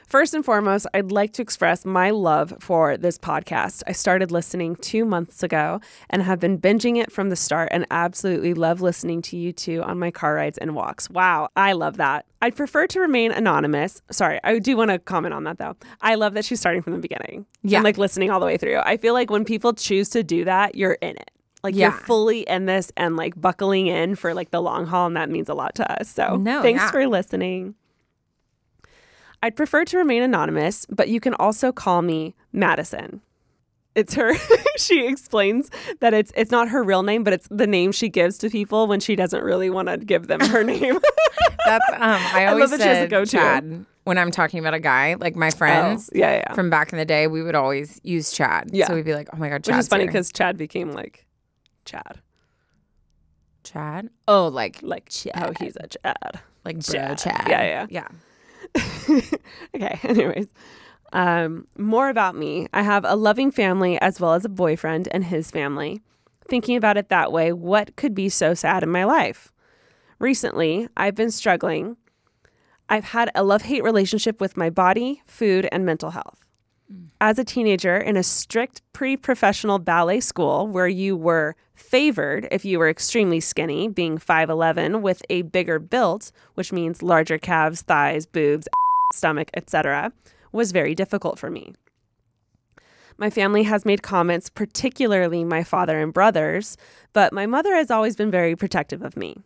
First and foremost, I'd like to express my love for this podcast. I started listening 2 months ago and have been binging it from the start and absolutely love listening to you two on my car rides and walks. Wow, I love that. I'd prefer to remain anonymous. Sorry, I do want to comment on that though. I love that she's starting from the beginning. Yeah. And like listening all the way through. I feel like when people choose to do that, you're in it. Like you're fully in this and like buckling in for like the long haul, and that means a lot to us. So thanks for listening. I'd prefer to remain anonymous, but you can also call me Madison. It's her. She explains that it's not her real name, but it's the name she gives to people when she doesn't really want to give them her name. That's I always said Chad when I'm talking about a guy. Like my friends from back in the day, we would always use Chad. Yeah. So we'd be like, oh my God, Chad's Which is funny because Chad became like Chad. Chad? Oh, like Chad. Oh, he's a Chad. Like bro Chad. Yeah. Okay, anyways. More about me. I have a loving family as well as a boyfriend and his family. Thinking about it that way, what could be so sad in my life? Recently, I've been struggling. I've had a love-hate relationship with my body, food, and mental health. As a teenager in a strict pre-professional ballet school where you were favored if you were extremely skinny, being 5'11", with a bigger build, which means larger calves, thighs, boobs, stomach, etc., was very difficult for me. My family has made comments, particularly my father and brothers, but my mother has always been very protective of me.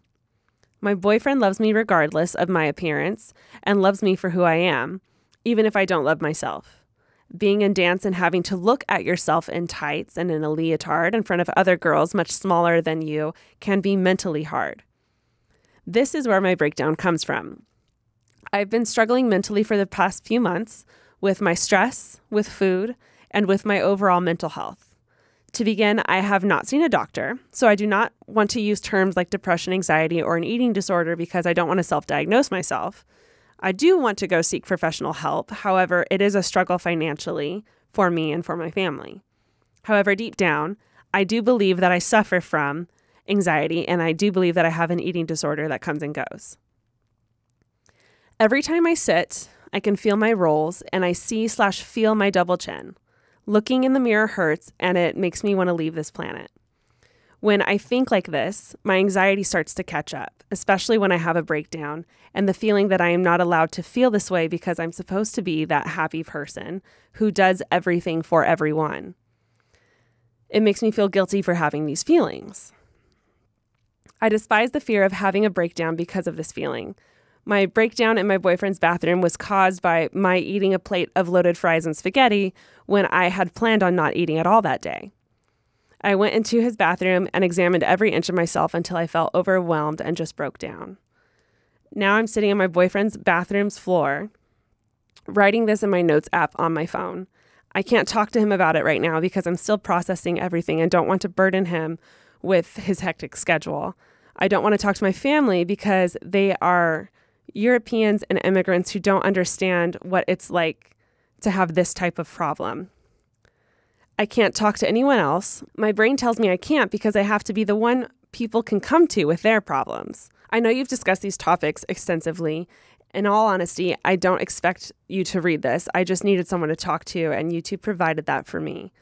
My boyfriend loves me regardless of my appearance and loves me for who I am, even if I don't love myself. Being in dance and having to look at yourself in tights and in a leotard in front of other girls much smaller than you can be mentally hard. This is where my breakdown comes from. I've been struggling mentally for the past few months with my stress, with food, and with my overall mental health. To begin, I have not seen a doctor, so I do not want to use terms like depression, anxiety, or an eating disorder because I don't want to self-diagnose myself. I do want to go seek professional help. However, it is a struggle financially for me and for my family. However, deep down, I do believe that I suffer from anxiety, and I do believe that I have an eating disorder that comes and goes. Every time I sit, I can feel my rolls, and I see/feel my double chin. Looking in the mirror hurts, and it makes me want to leave this planet. When I think like this, my anxiety starts to catch up, especially when I have a breakdown, and the feeling that I am not allowed to feel this way because I'm supposed to be that happy person who does everything for everyone. It makes me feel guilty for having these feelings. I despise the fear of having a breakdown because of this feeling. My breakdown in my boyfriend's bathroom was caused by my eating a plate of loaded fries and spaghetti when I had planned on not eating at all that day. I went into his bathroom and examined every inch of myself until I felt overwhelmed and just broke down. Now I'm sitting on my boyfriend's bathroom's floor, writing this in my notes app on my phone. I can't talk to him about it right now because I'm still processing everything and don't want to burden him with his hectic schedule. I don't want to talk to my family because they are Europeans and immigrants who don't understand what it's like to have this type of problem. I can't talk to anyone else. My brain tells me I can't because I have to be the one people can come to with their problems. I know you've discussed these topics extensively. In all honesty, I don't expect you to read this. I just needed someone to talk to, and you two provided that for me.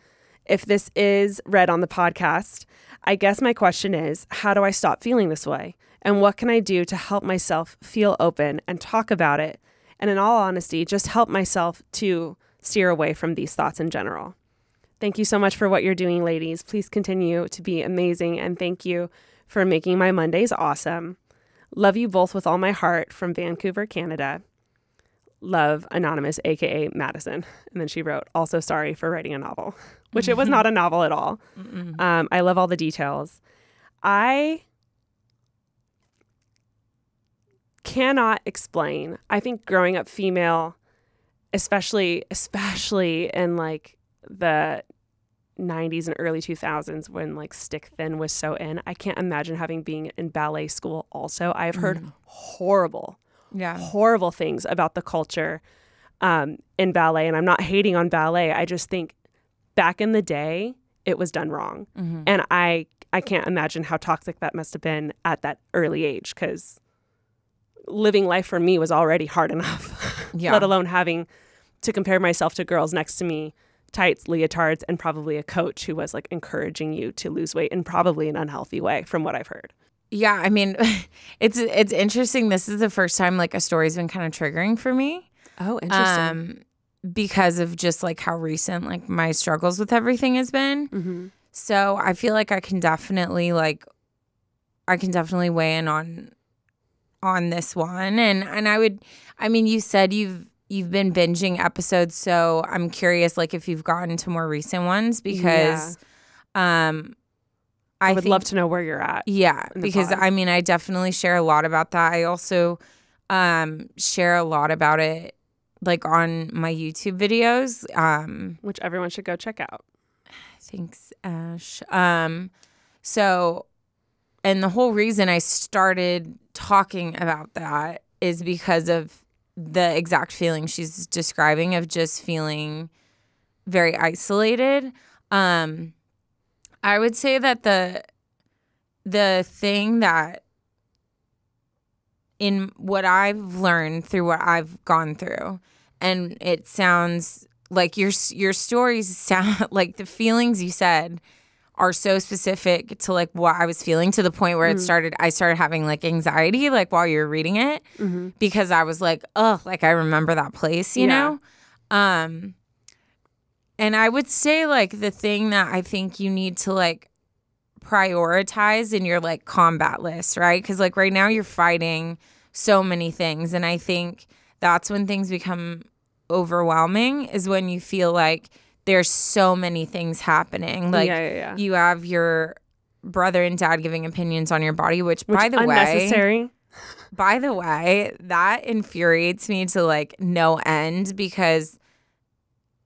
If this is read on the podcast, I guess my question is, how do I stop feeling this way? And what can I do to help myself feel open and talk about it? And in all honesty, just help myself to steer away from these thoughts in general. Thank you so much for what you're doing, ladies. Please continue to be amazing, and thank you for making my Mondays awesome. Love you both with all my heart from Vancouver, Canada. Love, Anonymous, aka Madison. And then she wrote, also sorry for writing a novel, which it was not a novel at all. I love all the details. I cannot explain. I think growing up female, especially in like the 90s and early 2000s when like stick thin was so in, I can't imagine having been in ballet school also. I've heard horrible things about the culture in ballet, and I'm not hating on ballet. I just think back in the day it was done wrong. And I can't imagine how toxic that must have been at that early age, because living life for me was already hard enough, let alone having to compare myself to girls next to me, tights, leotards, and probably a coach who was like encouraging you to lose weight in probably an unhealthy way from what I've heard. Yeah, I mean, it's interesting. This is the first time like a story's been kind of triggering for me. Oh, interesting. Because of just like how recent like my struggles with everything has been. So I feel like I can definitely weigh in on this one. And you said you've been binging episodes, so I'm curious like if you've gotten to more recent ones, because I would love to know where you're at. Yeah, because I mean, I definitely share a lot about that. I also share a lot about it like on my YouTube videos, which everyone should go check out. Thanks, Ash. So, and the whole reason I started talking about that is because of the exact feeling she's describing of just feeling very isolated. I would say that the thing that in what I've learned through what I've gone through, and it sounds like your stories sound like the feelings you said are so specific to like what I was feeling, to the point where I started having like anxiety like while you were reading it, because I was like, oh, like I remember that place, you know? And I would say like the thing that I think you need to like prioritize in your like combat list, right? Because like right now you're fighting so many things, and I think that's when things become overwhelming, is when you feel like there's so many things happening. Like you have your brother and dad giving opinions on your body, which by the unnecessary. By the way, that infuriates me to like no end, because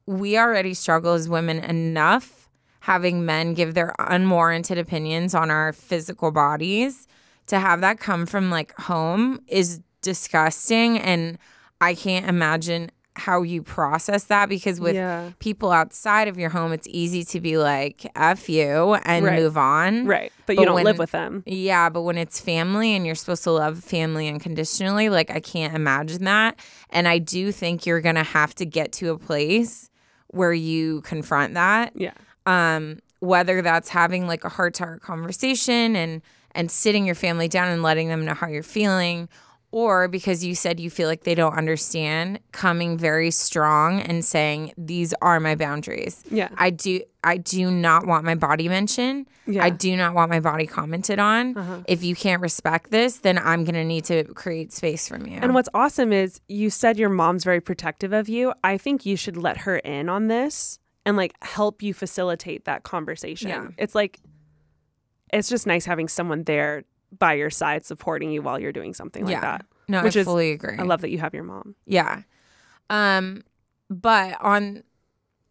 we already struggle as women enough having men give their unwarranted opinions on our physical bodies. To have that come from like home is disgusting, and I can't imagine how you process that, because with people outside of your home, it's easy to be like, F you and move on. Right. But you don't live with them. Yeah. But when it's family and you're supposed to love family unconditionally, like I can't imagine that. And I do think you're going to have to get to a place where you confront that. Yeah. Whether that's having like a heart-to-heart conversation and sitting your family down and letting them know how you're feeling, or because you said you feel like they don't understand, coming very strong and saying, these are my boundaries. Yeah. I do not want my body mentioned. Yeah. I do not want my body commented on. If you can't respect this, then I'm going to need to create space from you. And what's awesome is you said your mom's very protective of you. I think you should let her in on this and like help you facilitate that conversation. Yeah. It's like, it's just nice having someone there by your side supporting you while you're doing something like that. No, I fully agree. I love that you have your mom. Yeah. But on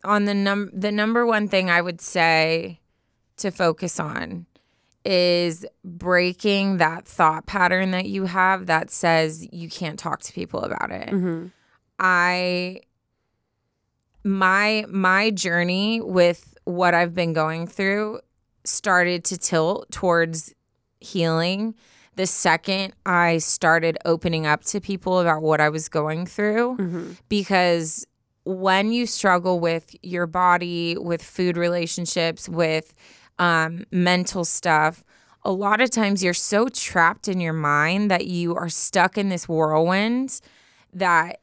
the number one thing I would say to focus on is breaking that thought pattern that you have that says you can't talk to people about it. My journey with what I've been going through started to tilt towards healing the second I started opening up to people about what I was going through. Because when you struggle with your body, with food relationships, with mental stuff, a lot of times you're so trapped in your mind that you are stuck in this whirlwind that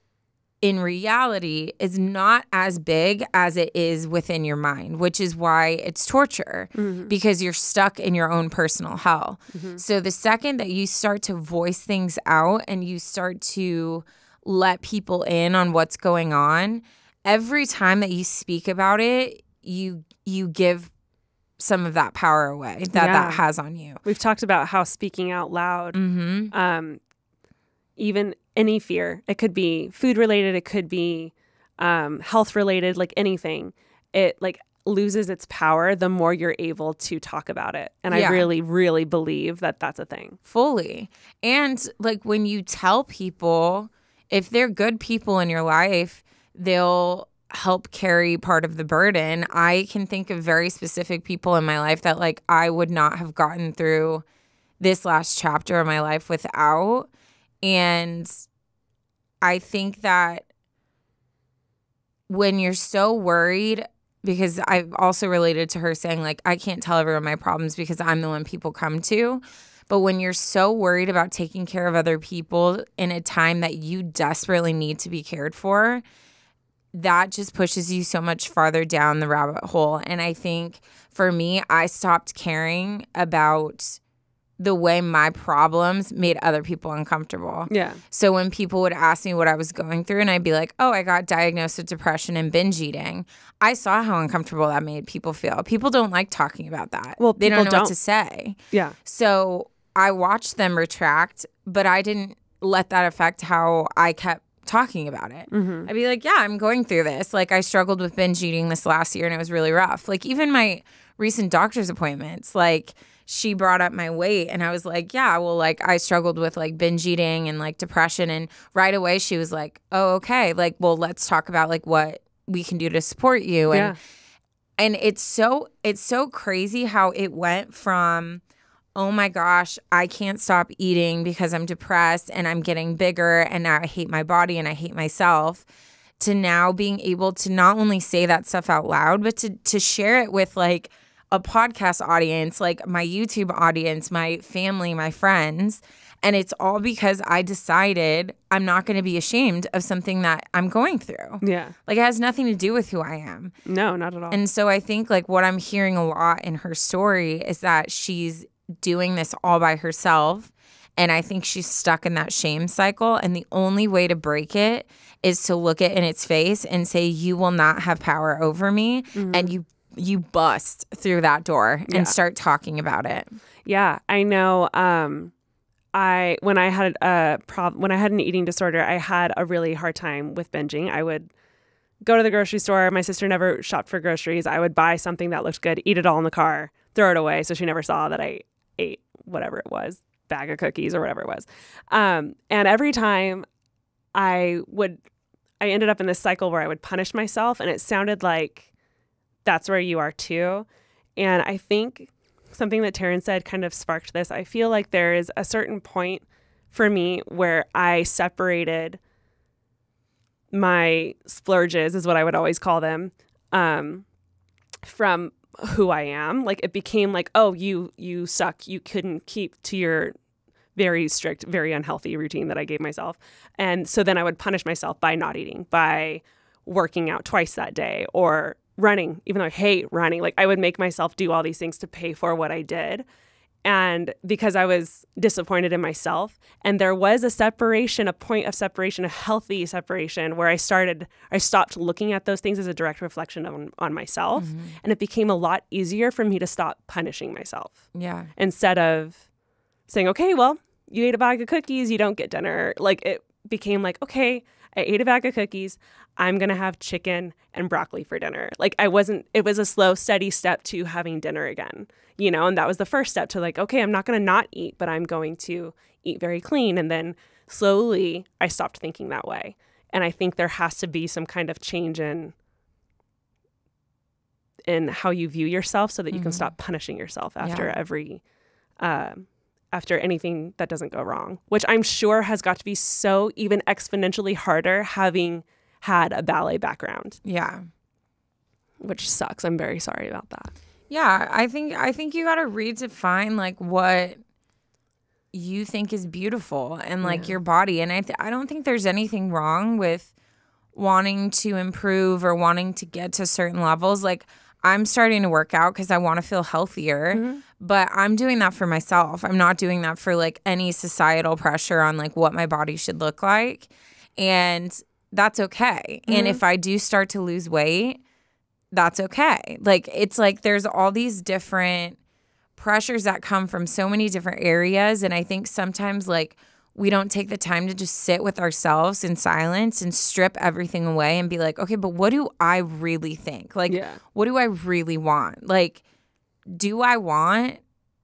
in reality is not as big as it is within your mind, which is why it's torture, because you're stuck in your own personal hell. So the second that you start to voice things out and you start to let people in on what's going on, every time that you speak about it, you give some of that power away that has on you. We've talked about how speaking out loud, even any fear, it could be food related, it could be health related, like anything, it like loses its power the more you're able to talk about it. And I really, really believe that that's a thing. Fully. And like when you tell people, if they're good people in your life, they'll help carry part of the burden. I can think of very specific people in my life that like I would not have gotten through this last chapter of my life without. And I think that when you're so worried, because I've also related to her saying like, I can't tell everyone my problems because I'm the one people come to. But when you're so worried about taking care of other people in a time that you desperately need to be cared for, that just pushes you so much farther down the rabbit hole. And I think for me, I stopped caring about the way my problems made other people uncomfortable. Yeah. So when people would ask me what I was going through and I'd be like, oh, I got diagnosed with depression and binge eating, I saw how uncomfortable that made people feel. People don't like talking about that. Well, they don't know what to say. Yeah. So I watched them retract, but I didn't let that affect how I kept talking about it. I'd be like, yeah, I'm going through this. Like I struggled with binge eating this last year and it was really rough. Like even my recent doctor's appointments, like she brought up my weight and I was like, yeah, well, like I struggled with like binge eating and like depression. And right away she was like, oh, okay. Like, well, let's talk about like what we can do to support you. And it's so crazy how it went from, oh my gosh, I can't stop eating because I'm depressed and I'm getting bigger and now I hate my body and I hate myself, to now being able to not only say that stuff out loud, but to share it with like a podcast audience, like my YouTube audience, my family, my friends. And it's all because I decided I'm not going to be ashamed of something that I'm going through. Yeah. Like it has nothing to do with who I am. No, not at all. And so I think like what I'm hearing a lot in her story is that she's doing this all by herself. And I think she's stuck in that shame cycle. And the only way to break it is to look it in its face and say, you will not have power over me. And you bust through that door and start talking about it. Yeah, I know. When I had an eating disorder, I had a really hard time with binging. I would go to the grocery store. My sister never shopped for groceries. I would buy something that looked good, eat it all in the car, throw it away, so she never saw that I ate whatever it was, bag of cookies or whatever it was. And every time I ended up in this cycle where I would punish myself, and it sounded like that's where you are too. And I think something that Taryne said kind of sparked this. I feel like there is a certain point for me where I separated my splurges, is what I would always call them, from who I am. Like it became like, oh, you suck. You couldn't keep to your very strict, very unhealthy routine that I gave myself. And so then I would punish myself by not eating, by working out twice that day, or running, even though I hate running. Like I would make myself do all these things to pay for what I did. And because I was disappointed in myself, and there was a separation, a point of separation, a healthy separation, where I stopped looking at those things as a direct reflection on myself. And it became a lot easier for me to stop punishing myself. Yeah. Instead of saying, okay, well, you ate a bag of cookies, you don't get dinner. Like it became like, okay, I ate a bag of cookies, I'm going to have chicken and broccoli for dinner. Like it was a slow, steady step to having dinner again, and that was the first step to like, okay, I'm not going to not eat, but I'm going to eat very clean. And then slowly I stopped thinking that way. And I think there has to be some kind of change in how you view yourself so that you can stop punishing yourself after after anything that doesn't go wrong, which I'm sure has got to be so even exponentially harder having had a ballet background. Yeah. Which sucks. I'm very sorry about that. Yeah, I think you got to redefine like what you think is beautiful and like your body. And I don't think there's anything wrong with wanting to improve or wanting to get to certain levels. Like, I'm starting to work out because I want to feel healthier, but I'm doing that for myself. I'm not doing that for like any societal pressure on like what my body should look like. And that's okay. And if I do start to lose weight, that's okay. Like, it's like there's all these different pressures that come from so many different areas. And I think sometimes like we don't take the time to just sit with ourselves in silence and strip everything away and be like, okay, but what do I really think? Like, what do I really want? Like, do I want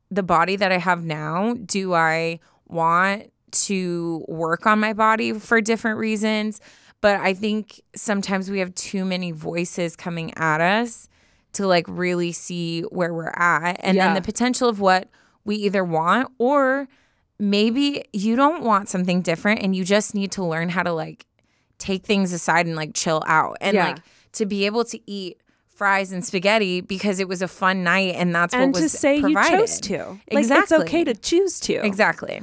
the body that I have now? Do I want to work on my body for different reasons? But I think sometimes we have too many voices coming at us to like really see where we're at. And then the potential of what we either want, or maybe you don't want something different and you just need to learn how to like take things aside and like chill out. And like to be able to eat fries and spaghetti because it was a fun night and that's what was to say provided. You chose to. Like, Exactly. it's okay to choose to. Exactly.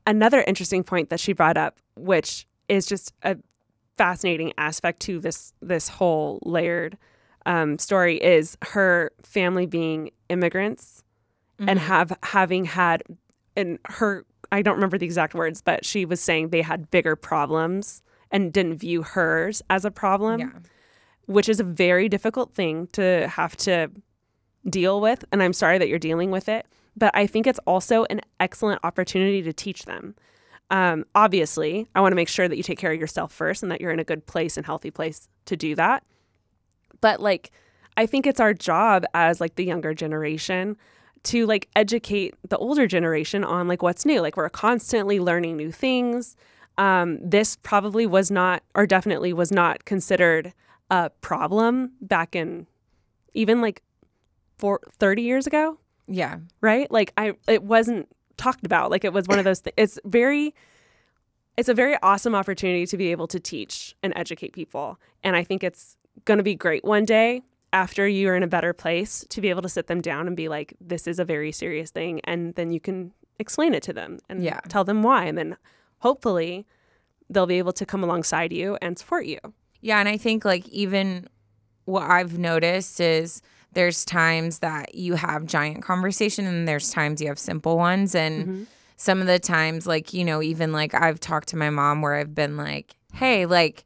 Another interesting point that she brought up, which is just a fascinating aspect to this whole layered story, is her family being immigrants and having had, and her, I don't remember the exact words, but she was saying they had bigger problems and didn't view hers as a problem, which is a very difficult thing to have to deal with. And I'm sorry that you're dealing with it, but I think it's also an excellent opportunity to teach them. Obviously, I want to make sure that you take care of yourself first and that you're in a good place and healthy place to do that. But like, I think it's our job as like the younger generation to like educate the older generation on like what's new. Like, we're constantly learning new things. This probably was not, or definitely was not, considered a problem back in even like 30 years ago. Yeah. Right? Like, it wasn't talked about. Like, it was one of those things. It's a very awesome opportunity to be able to teach and educate people. And I think it's going to be great one day after you're in a better place to be able to sit them down and be like, this is a very serious thing. And then you can explain it to them and tell them why. And then hopefully they'll be able to come alongside you and support you. Yeah. And I think like even what I've noticed is there's times that you have giant conversation and there's times you have simple ones. And some of the times, like, you know, even like I've talked to my mom where I've been like, hey, like,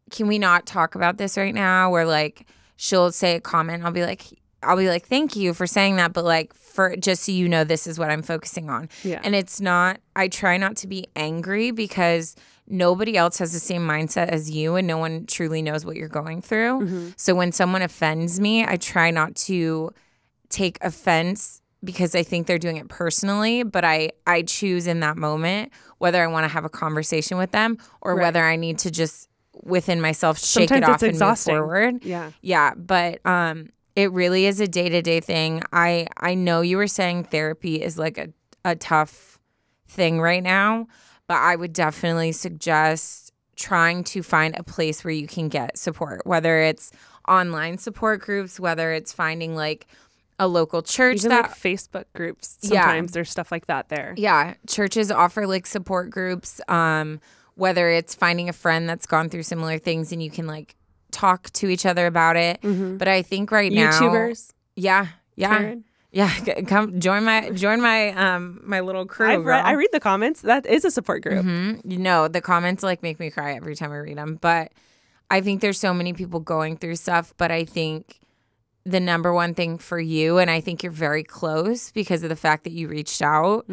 can we not talk about this right now? Or like, she'll say a comment. I'll be like, thank you for saying that. But like, for just so you know, this is what I'm focusing on. Yeah. And it's not, I try not to be angry because nobody else has the same mindset as you and no one truly knows what you're going through. So when someone offends me, I try not to take offense because I think they're doing it personally, but I choose in that moment whether I want to have a conversation with them or whether I need to just within myself shake it off and move forward. Yeah. But it really is a day-to-day thing. I know you were saying therapy is like a tough thing right now, but I would definitely suggest trying to find a place where you can get support, whether it's online support groups, whether it's finding like a local church. Even like Facebook groups. Sometimes there's stuff like that there. Yeah. Churches offer like support groups, whether it's finding a friend that's gone through similar things and you can like talk to each other about it. But I think right now, YouTubers. Yeah. Taryne. Yeah, come join my my little crew. I read the comments. That is a support group. You know, the comments like make me cry every time I read them. But I think there's so many people going through stuff. But I think the number one thing for you, and I think you're very close because of the fact that you reached out,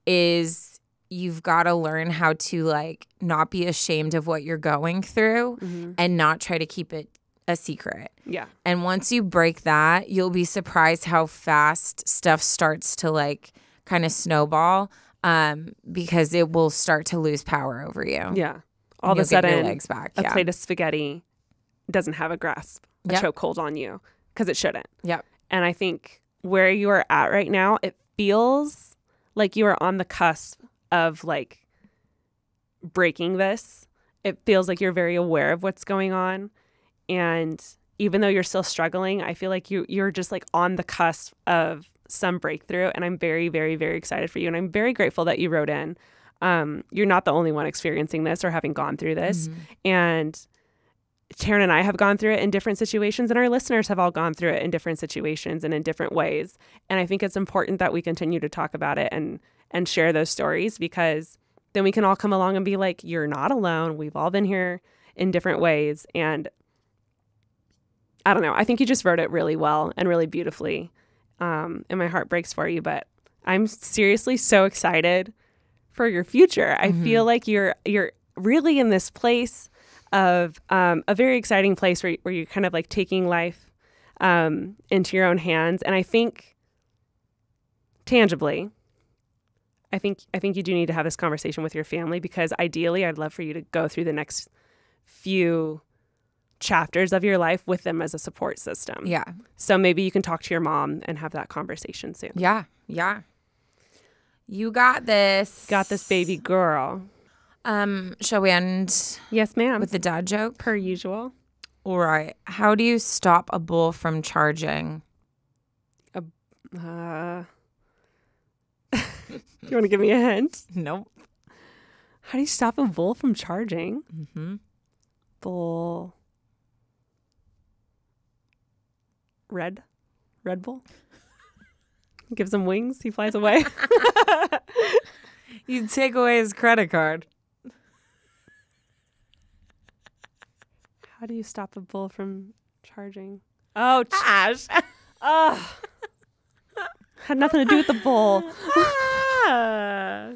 is you've got to learn how to like not be ashamed of what you're going through and not try to keep it a secret. Yeah. And once you break that, you'll be surprised how fast stuff starts to like kind of snowball because it will start to lose power over you. Yeah. All of a sudden, your legs back. A plate of spaghetti doesn't have a grasp, a chokehold on you because it shouldn't. Yep. And I think where you are at right now, it feels like you are on the cusp of like breaking this. It feels like you're very aware of what's going on. And even though you're still struggling, I feel like you're just like on the cusp of some breakthrough. And I'm very, very, very excited for you. And I'm very grateful that you wrote in. you're not the only one experiencing this or having gone through this. And Taryne and I have gone through it in different situations, and our listeners have all gone through it in different situations and in different ways. And I think it's important that we continue to talk about it and share those stories, because then we can all come along and be like, you're not alone. We've all been here in different ways. And I don't know. I think you just wrote it really well and really beautifully. And my heart breaks for you, but I'm seriously so excited for your future. I feel like you're really in this place of a very exciting place where you're kind of like taking life into your own hands. And I think tangibly, I think you do need to have this conversation with your family, because ideally I'd love for you to go through the next few chapters of your life with them as a support system. Yeah. So maybe you can talk to your mom and have that conversation soon. Yeah. Yeah. You got this. Got this, baby girl. Shall we end? Yes, ma'am. With the dad joke? Per usual. All right. How do you stop a bull from charging? Do you want to give me a hint? Nope. How do you stop a bull from charging? Bull. Red Bull? Gives him wings. He flies away. You take away his credit card. How do you stop a bull from charging? Oh, Ash. Oh. Had nothing to do with the bull.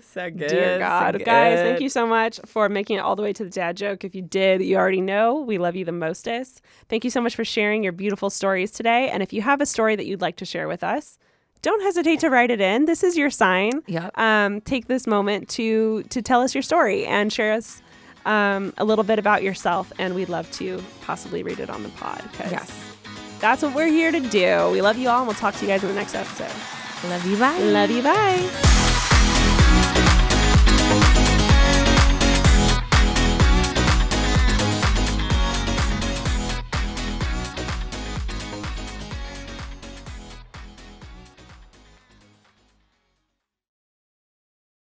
So good. Dear God. So good. Guys, thank you so much for making it all the way to the dad joke. If you did, you already know we love you the mostest. Thank you so much for sharing your beautiful stories today. And if you have a story that you'd like to share with us, don't hesitate to write it in. This is your sign. Yep. Take this moment to tell us your story and share us a little bit about yourself. And we'd love to possibly read it on the pod. Yes. That's what we're here to do. We love you all, and we'll talk to you guys in the next episode. Love you. Bye. Love you. Bye.